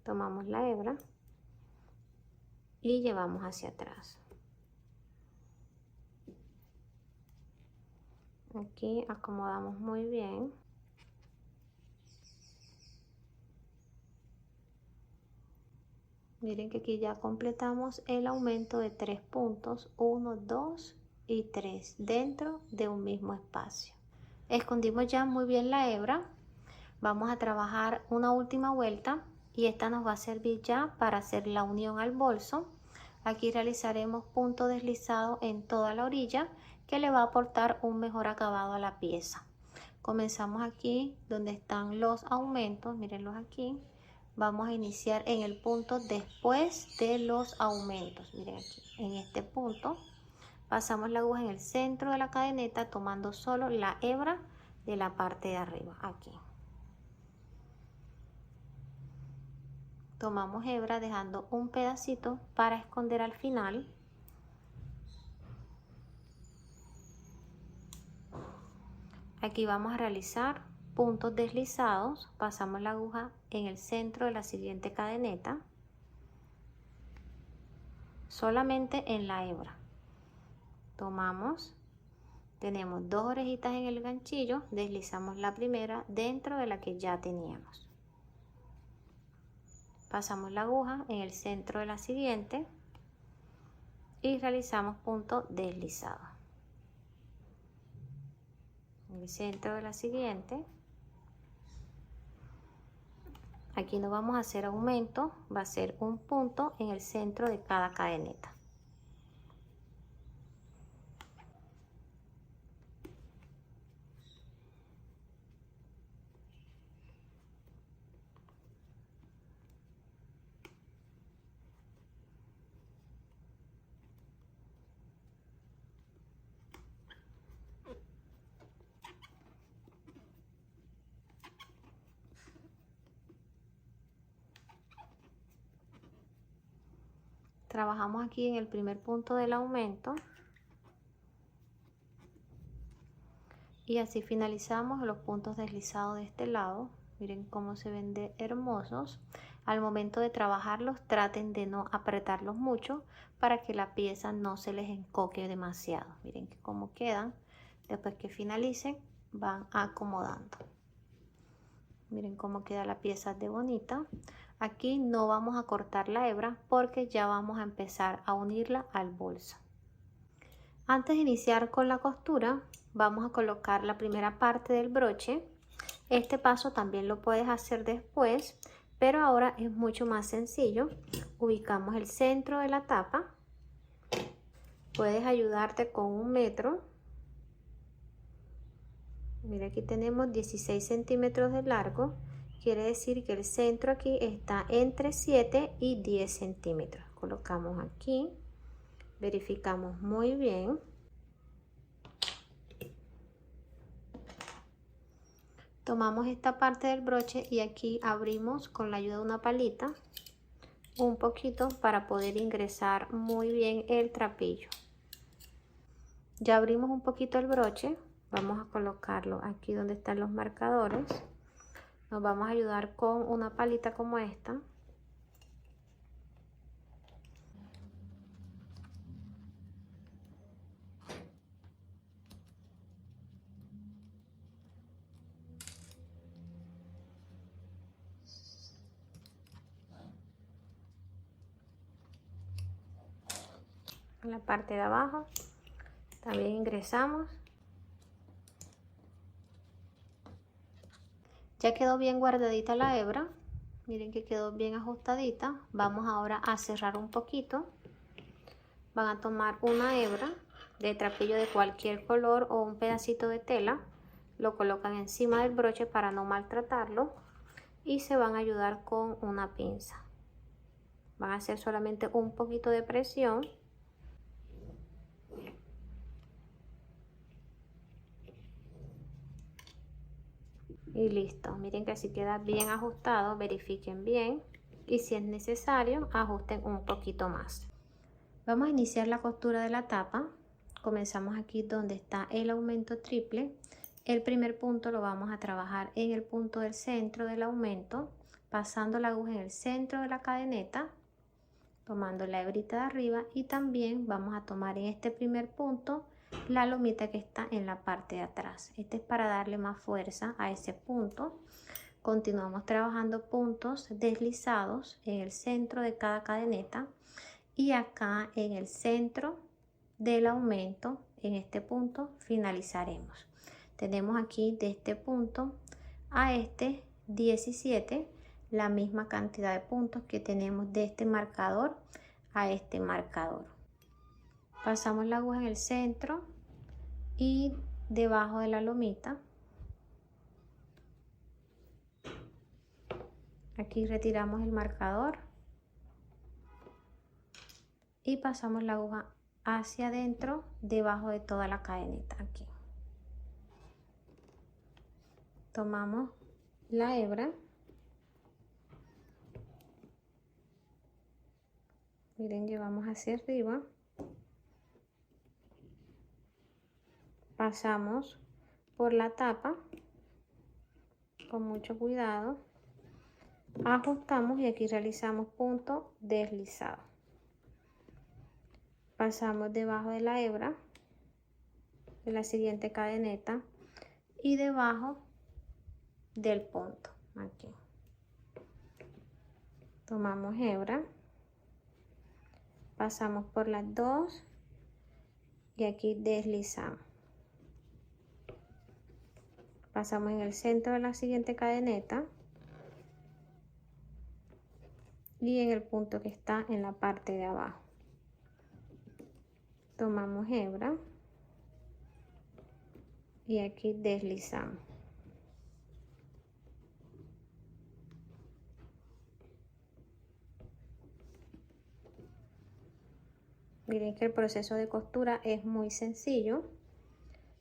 Speaker 1: Tomamos la hebra y llevamos hacia atrás. Aquí acomodamos muy bien. Miren que aquí ya completamos el aumento de 3 puntos, 1, 2 y 3 dentro de un mismo espacio. Escondimos ya muy bien la hebra. Vamos a trabajar una última vuelta y esta nos va a servir ya para hacer la unión al bolso. Aquí realizaremos punto deslizado en toda la orilla que le va a aportar un mejor acabado a la pieza. Comenzamos aquí donde están los aumentos, mírenlos aquí. Vamos a iniciar en el punto después de los aumentos. Miren aquí, en este punto pasamos la aguja en el centro de la cadeneta tomando solo la hebra de la parte de arriba, aquí. Tomamos hebra dejando un pedacito para esconder al final. Aquí vamos a realizar puntos deslizados. Pasamos la aguja en el centro de la siguiente cadeneta, solamente en la hebra. Tomamos, tenemos 2 orejitas en el ganchillo, deslizamos la primera dentro de la que ya teníamos. Pasamos la aguja en el centro de la siguiente y realizamos punto deslizado. En el centro de la siguiente. Aquí no vamos a hacer aumento, va a ser un punto en el centro de cada cadeneta. Trabajamos aquí en el primer punto del aumento. Y así finalizamos los puntos deslizados de este lado. Miren cómo se ven de hermosos. Al momento de trabajarlos, traten de no apretarlos mucho para que la pieza no se les encoque demasiado. Miren cómo quedan. Después que finalicen, van acomodando. Miren cómo queda la pieza de bonita. Aquí no vamos a cortar la hebra porque ya vamos a empezar a unirla al bolso. Antes de iniciar con la costura, vamos a colocar la primera parte del broche. Este paso también lo puedes hacer después, pero ahora es mucho más sencillo. Ubicamos el centro de la tapa. Puedes ayudarte con 1 metro. Mira, aquí tenemos 16 centímetros de largo. Quiere decir que el centro aquí está entre 7 y 10 centímetros. Colocamos aquí. Verificamos muy bien. Tomamos esta parte del broche y aquí abrimos con la ayuda de una palita un poquito para poder ingresar muy bien el trapillo. Ya abrimos un poquito el broche. Vamos a colocarlo aquí donde están los marcadores. Nos vamos a ayudar con una palita como esta. En la parte de abajo también ingresamos. Ya quedó bien guardadita la hebra. Miren que quedó bien ajustadita. Vamos ahora a cerrar un poquito. Van a tomar una hebra de trapillo de cualquier color o un pedacito de tela. Lo colocan encima del broche para no maltratarlo. Y se van a ayudar con una pinza. Van a hacer solamente un poquito de presión. Y listo. Miren que así queda bien ajustado. Verifiquen bien. Y si es necesario, ajusten un poquito más. Vamos a iniciar la costura de la tapa. Comenzamos aquí donde está el aumento triple. El primer punto lo vamos a trabajar en el punto del centro del aumento, pasando la aguja en el centro de la cadeneta, tomando la hebrita de arriba, y también vamos a tomar en este primer punto la lomita que está en la parte de atrás. Este es para darle más fuerza a ese punto. Continuamos trabajando puntos deslizados en el centro de cada cadeneta y acá en el centro del aumento, en este punto finalizaremos. Tenemos aquí de este punto a este 17, la misma cantidad de puntos que tenemos de este marcador a este marcador. Pasamos la aguja en el centro y debajo de la lomita. Aquí retiramos el marcador y pasamos la aguja hacia adentro, debajo de toda la cadeneta. Aquí tomamos la hebra, miren, llevamos hacia arriba, pasamos por la tapa con mucho cuidado, ajustamos y aquí realizamos punto deslizado. Pasamos debajo de la hebra de la siguiente cadeneta y debajo del punto. Aquí tomamos hebra, pasamos por las dos y aquí deslizamos. Pasamos en el centro de la siguiente cadeneta y en el punto que está en la parte de abajo. Tomamos hebra y aquí deslizamos. Miren que el proceso de costura es muy sencillo.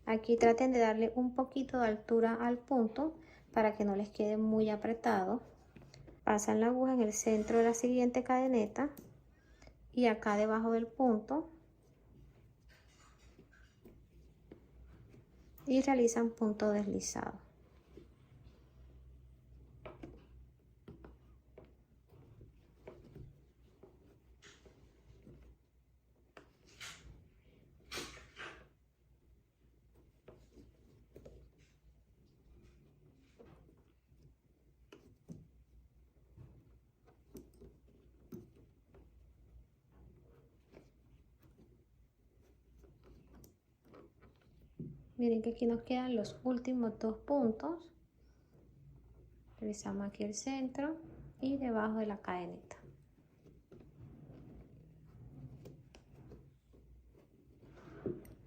Speaker 1: Aquí traten de darle un poquito de altura al punto para que no les quede muy apretado. Pasan la aguja en el centro de la siguiente cadeneta y acá debajo del punto y realizan punto deslizado. Miren que aquí nos quedan los últimos dos puntos. Realizamos aquí el centro y debajo de la cadenita.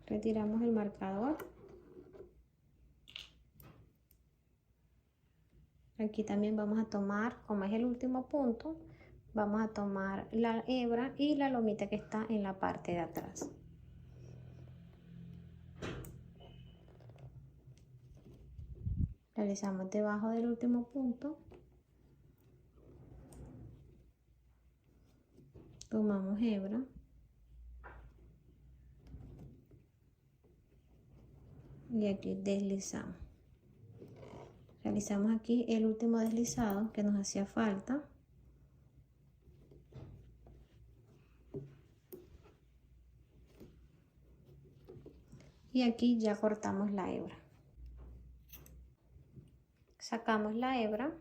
Speaker 1: Retiramos el marcador. Aquí también vamos a tomar, como es el último punto, vamos a tomar la hebra y la lomita que está en la parte de atrás. Realizamos debajo del último punto, tomamos hebra y aquí deslizamos. Realizamos aquí el último deslizado que nos hacía falta. Y aquí ya cortamos la hebra. Sacamos la hebra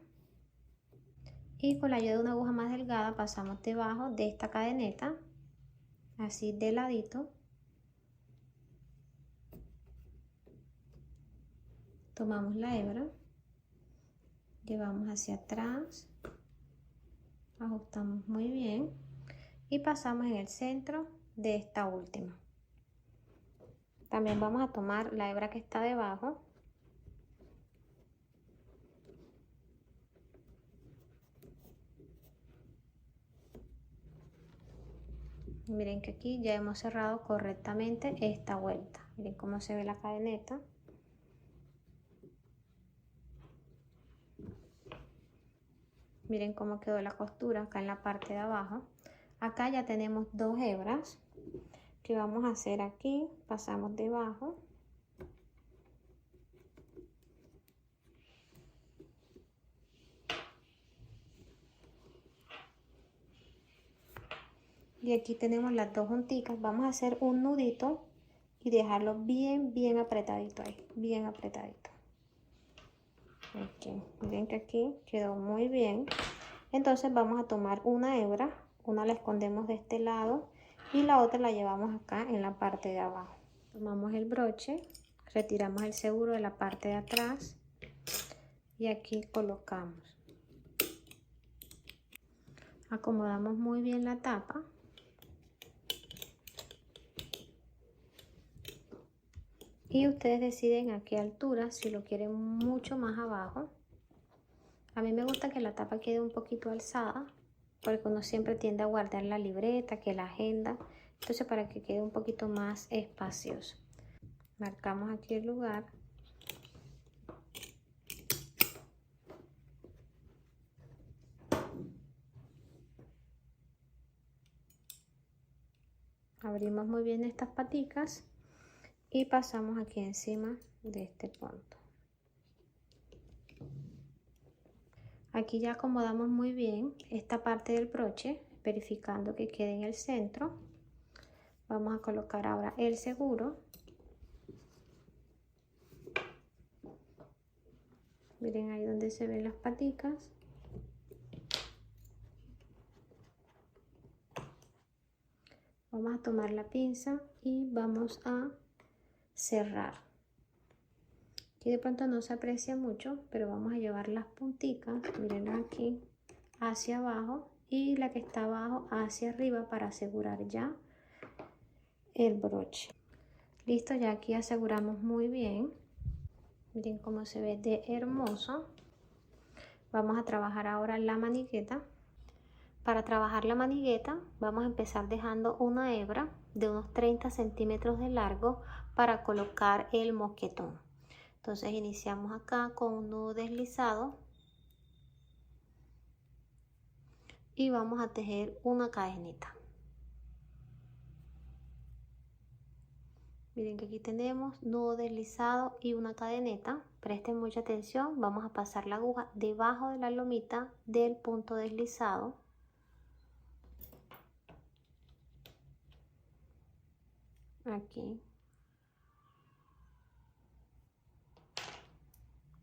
Speaker 1: y con la ayuda de una aguja más delgada pasamos debajo de esta cadeneta, así de ladito. Tomamos la hebra, llevamos hacia atrás, ajustamos muy bien y pasamos en el centro de esta última. También vamos a tomar la hebra que está debajo miren que aquí ya hemos cerrado correctamente esta vuelta. Miren cómo se ve la cadeneta. Miren cómo quedó la costura acá en la parte de abajo. Acá ya tenemos dos hebras. ¿Qué vamos a hacer aquí? Pasamos debajo. Y aquí tenemos las dos junticas. Vamos a hacer un nudito y dejarlo bien apretadito ahí, bien apretadito. Okay. Miren que aquí quedó muy bien. Entonces vamos a tomar una hebra, una la escondemos de este lado y la otra la llevamos acá en la parte de abajo. Tomamos el broche, retiramos el seguro de la parte de atrás y aquí colocamos. Acomodamos muy bien la tapa. Y ustedes deciden a qué altura, si lo quieren mucho más abajo. A mí me gusta que la tapa quede un poquito alzada, porque uno siempre tiende a guardar la libreta, que la agenda. Entonces para que quede un poquito más espacioso. Marcamos aquí el lugar. Abrimos muy bien estas paticas y pasamos aquí encima de este punto. Aquí ya acomodamos muy bien esta parte del broche, verificando que quede en el centro. Vamos a colocar ahora el seguro. Miren ahí donde se ven las paticas. Vamos a tomar la pinza y vamos a cerrar. Aquí de pronto no se aprecia mucho, pero vamos a llevar las punticas, miren aquí, hacia abajo y la que está abajo hacia arriba para asegurar ya el broche. Listo, ya aquí aseguramos muy bien. Miren cómo se ve de hermoso. Vamos a trabajar ahora la manigueta. Para trabajar la manigueta vamos a empezar dejando una hebra de unos 30 centímetros de largo para colocar el mosquetón. Entonces iniciamos acá con un nudo deslizado y vamos a tejer una cadenita. Miren que aquí tenemos nudo deslizado y una cadeneta. Presten mucha atención, vamos a pasar la aguja debajo de la lomita del punto deslizado. Aquí.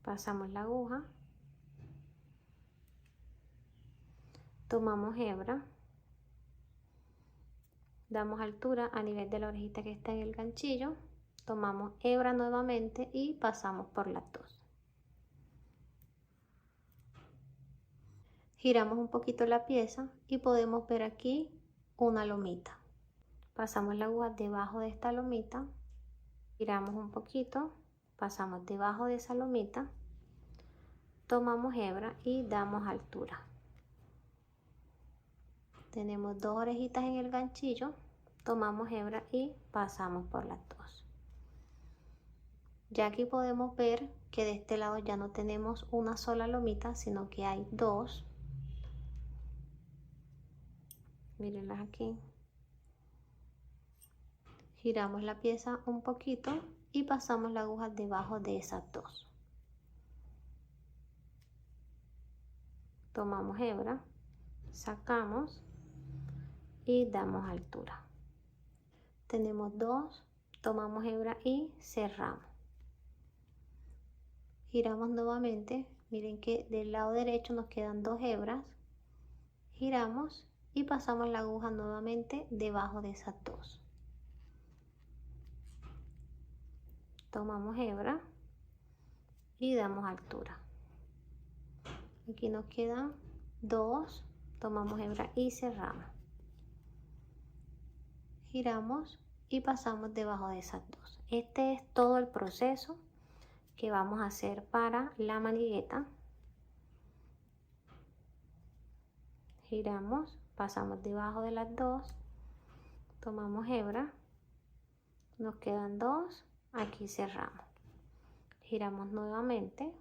Speaker 1: Pasamos la aguja. Tomamos hebra. Damos altura a nivel de la orejita que está en el ganchillo. Tomamos hebra nuevamente y pasamos por las dos. Giramos un poquito la pieza y podemos ver aquí una lomita. Pasamos la aguja debajo de esta lomita, giramos un poquito, pasamos debajo de esa lomita, tomamos hebra y damos altura. Tenemos dos orejitas en el ganchillo, tomamos hebra y pasamos por las dos. Ya aquí podemos ver que de este lado ya no tenemos una sola lomita, sino que hay dos. Mírenlas aquí. Giramos la pieza un poquito y pasamos la aguja debajo de esas dos. Tomamos hebra, sacamos y damos altura. Tenemos dos, tomamos hebra y cerramos. Giramos nuevamente, miren que del lado derecho nos quedan dos hebras. Giramos y pasamos la aguja nuevamente debajo de esas dos. Tomamos hebra y damos altura. Aquí nos quedan dos, tomamos hebra y cerramos. Giramos y pasamos debajo de esas dos. Este es todo el proceso que vamos a hacer para la manigueta. Giramos, pasamos debajo de las dos, tomamos hebra, nos quedan dos, aquí cerramos. Giramos nuevamente.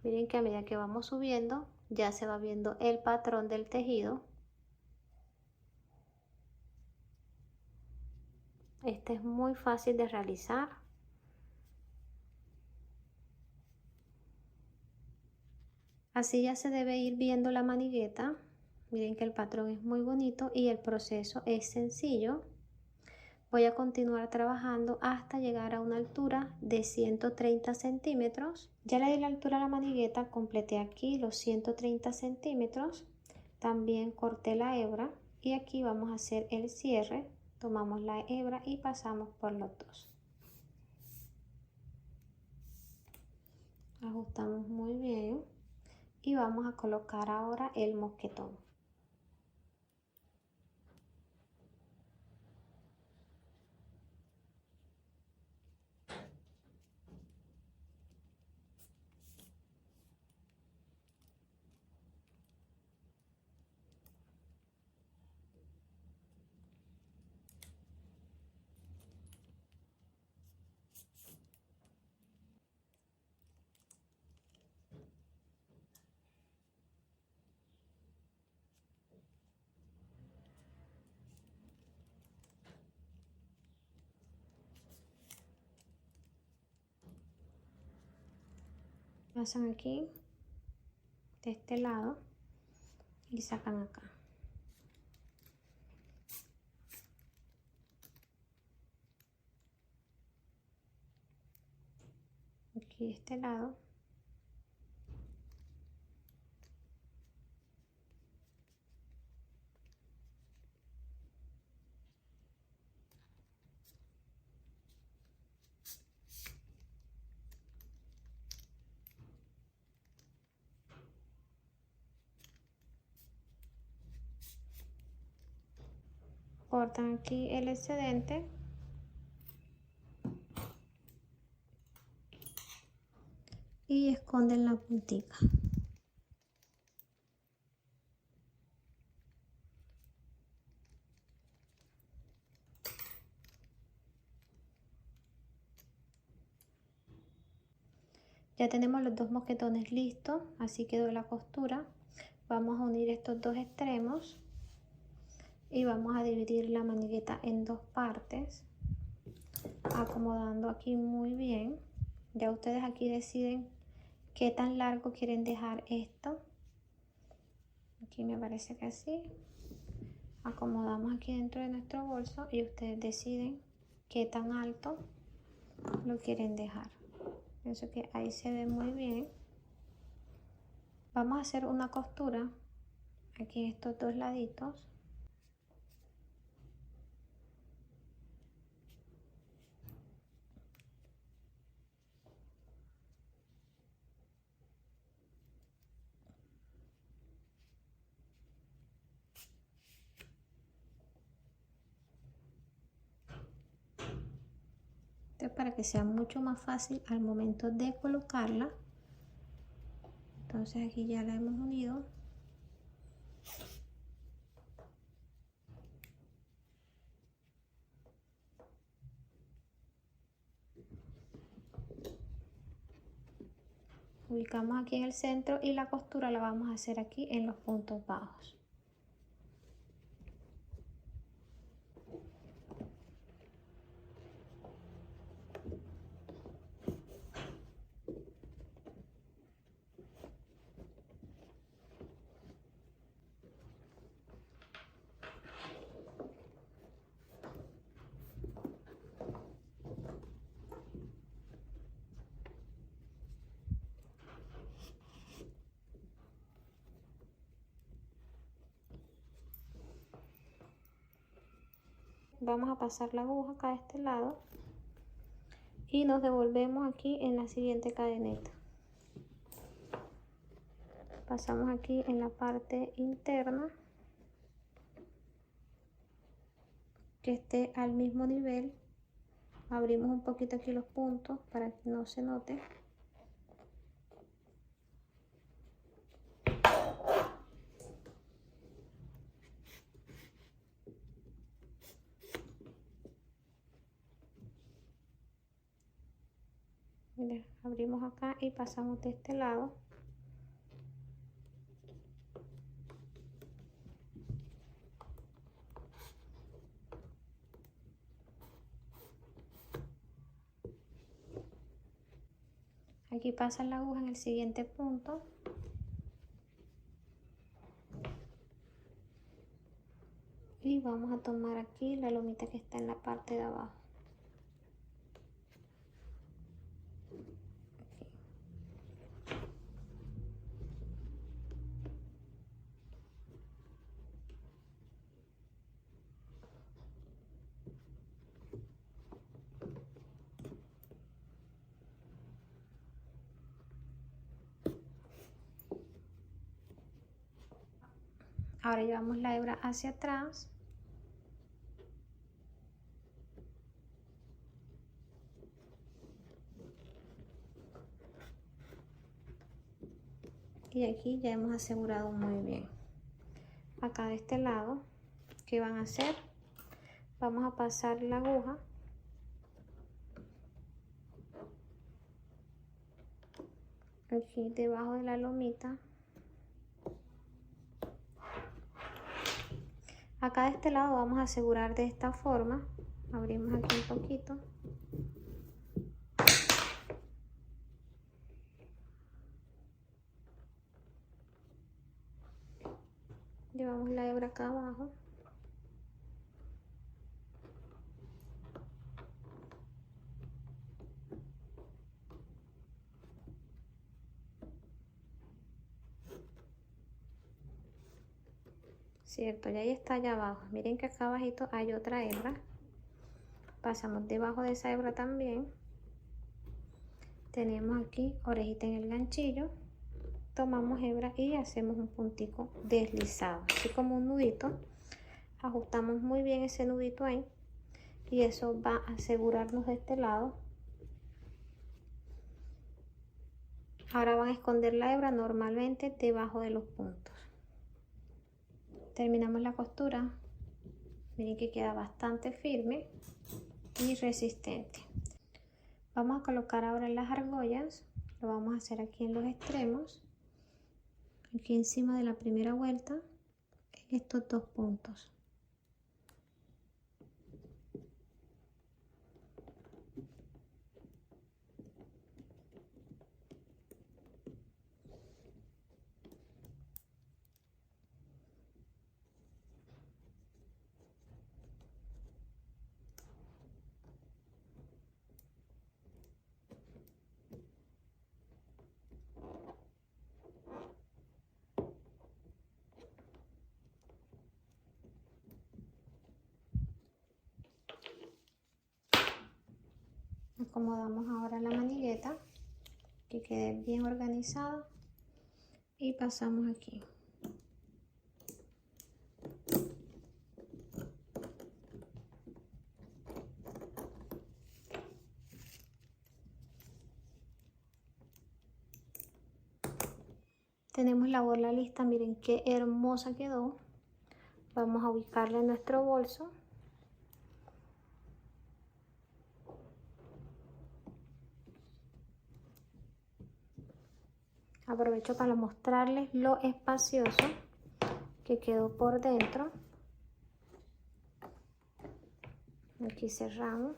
Speaker 1: Miren que a medida que vamos subiendo ya se va viendo el patrón del tejido. Este es muy fácil de realizar. Así ya se debe ir viendo la manigueta. Miren que el patrón es muy bonito y el proceso es sencillo. Voy a continuar trabajando hasta llegar a una altura de 130 centímetros. Ya le di la altura a la manigueta, completé aquí los 130 centímetros. También corté la hebra y aquí vamos a hacer el cierre. Tomamos la hebra y pasamos por los dos. Ajustamos muy bien y vamos a colocar ahora el mosquetón. Pasan aquí de este lado y sacan acá. Aquí de este lado. Cortan aquí el excedente y esconden la puntica. Ya tenemos los dos mosquetones listos, así quedó la costura. Vamos a unir estos dos extremos y vamos a dividir la manigueta en dos partes, acomodando aquí muy bien. Ya ustedes aquí deciden qué tan largo quieren dejar esto. Aquí me parece que así. Acomodamos aquí dentro de nuestro bolso y ustedes deciden qué tan alto lo quieren dejar. Pienso que ahí se ve muy bien. Vamos a hacer una costura aquí en estos dos laditos. Entonces, para que sea mucho más fácil al momento de colocarla, entonces aquí ya la hemos unido. Ubicamos aquí en el centro y la costura la vamos a hacer aquí en los puntos bajos. Vamos a pasar la aguja acá de este lado y nos devolvemos aquí en la siguiente cadeneta. Pasamos aquí en la parte interna que esté al mismo nivel. Abrimos un poquito aquí los puntos para que no se note. Mira, abrimos acá y pasamos de este lado. Aquí pasa la aguja en el siguiente punto. Y vamos a tomar aquí la lomita que está en la parte de abajo. Ahora llevamos la hebra hacia atrás. Y aquí ya hemos asegurado muy bien. Acá de este lado, ¿qué van a hacer? Vamos a pasar la aguja aquí debajo de la lomita. Acá de este lado vamos a asegurar de esta forma. Abrimos aquí un poquito. Llevamos la hebra acá abajo. Cierto, ya ahí está allá abajo. Miren que acá abajito hay otra hebra. Pasamos debajo de esa hebra también. Tenemos aquí orejita en el ganchillo. Tomamos hebra y hacemos un puntico deslizado, así como un nudito. Ajustamos muy bien ese nudito ahí y eso va a asegurarnos de este lado. Ahora van a esconder la hebra normalmente debajo de los puntos. Terminamos la costura. Miren que queda bastante firme y resistente. Vamos a colocar ahora las argollas. Lo vamos a hacer aquí en los extremos, aquí encima de la primera vuelta, en estos dos puntos. Acomodamos ahora la manigueta, que quede bien organizada, y pasamos aquí. Tenemos la bola lista, miren qué hermosa quedó. Vamos a ubicarla en nuestro bolso. Aprovecho para mostrarles lo espacioso que quedó por dentro. Aquí cerramos.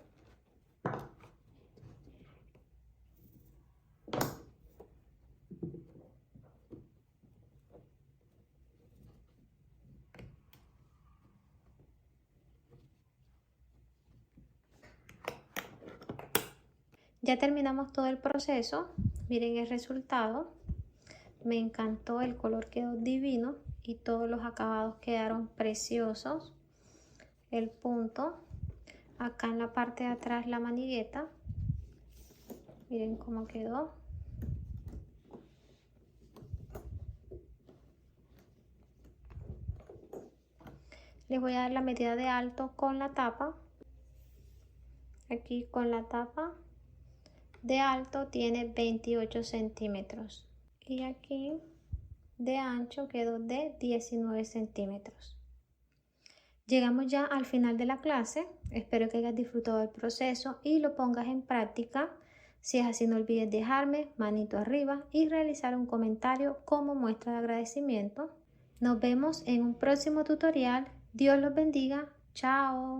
Speaker 1: Ya terminamos todo el proceso. Miren el resultado. Me encantó, el color quedó divino y todos los acabados quedaron preciosos. El punto, acá en la parte de atrás la manigueta. Miren cómo quedó. Les voy a dar la medida de alto con la tapa. Aquí con la tapa de alto tiene 28 centímetros. Y aquí de ancho quedó de 19 centímetros. Llegamos ya al final de la clase. Espero que hayas disfrutado del proceso y lo pongas en práctica. Si es así, no olvides dejarme manito arriba y realizar un comentario como muestra de agradecimiento. Nos vemos en un próximo tutorial. Dios los bendiga. Chao.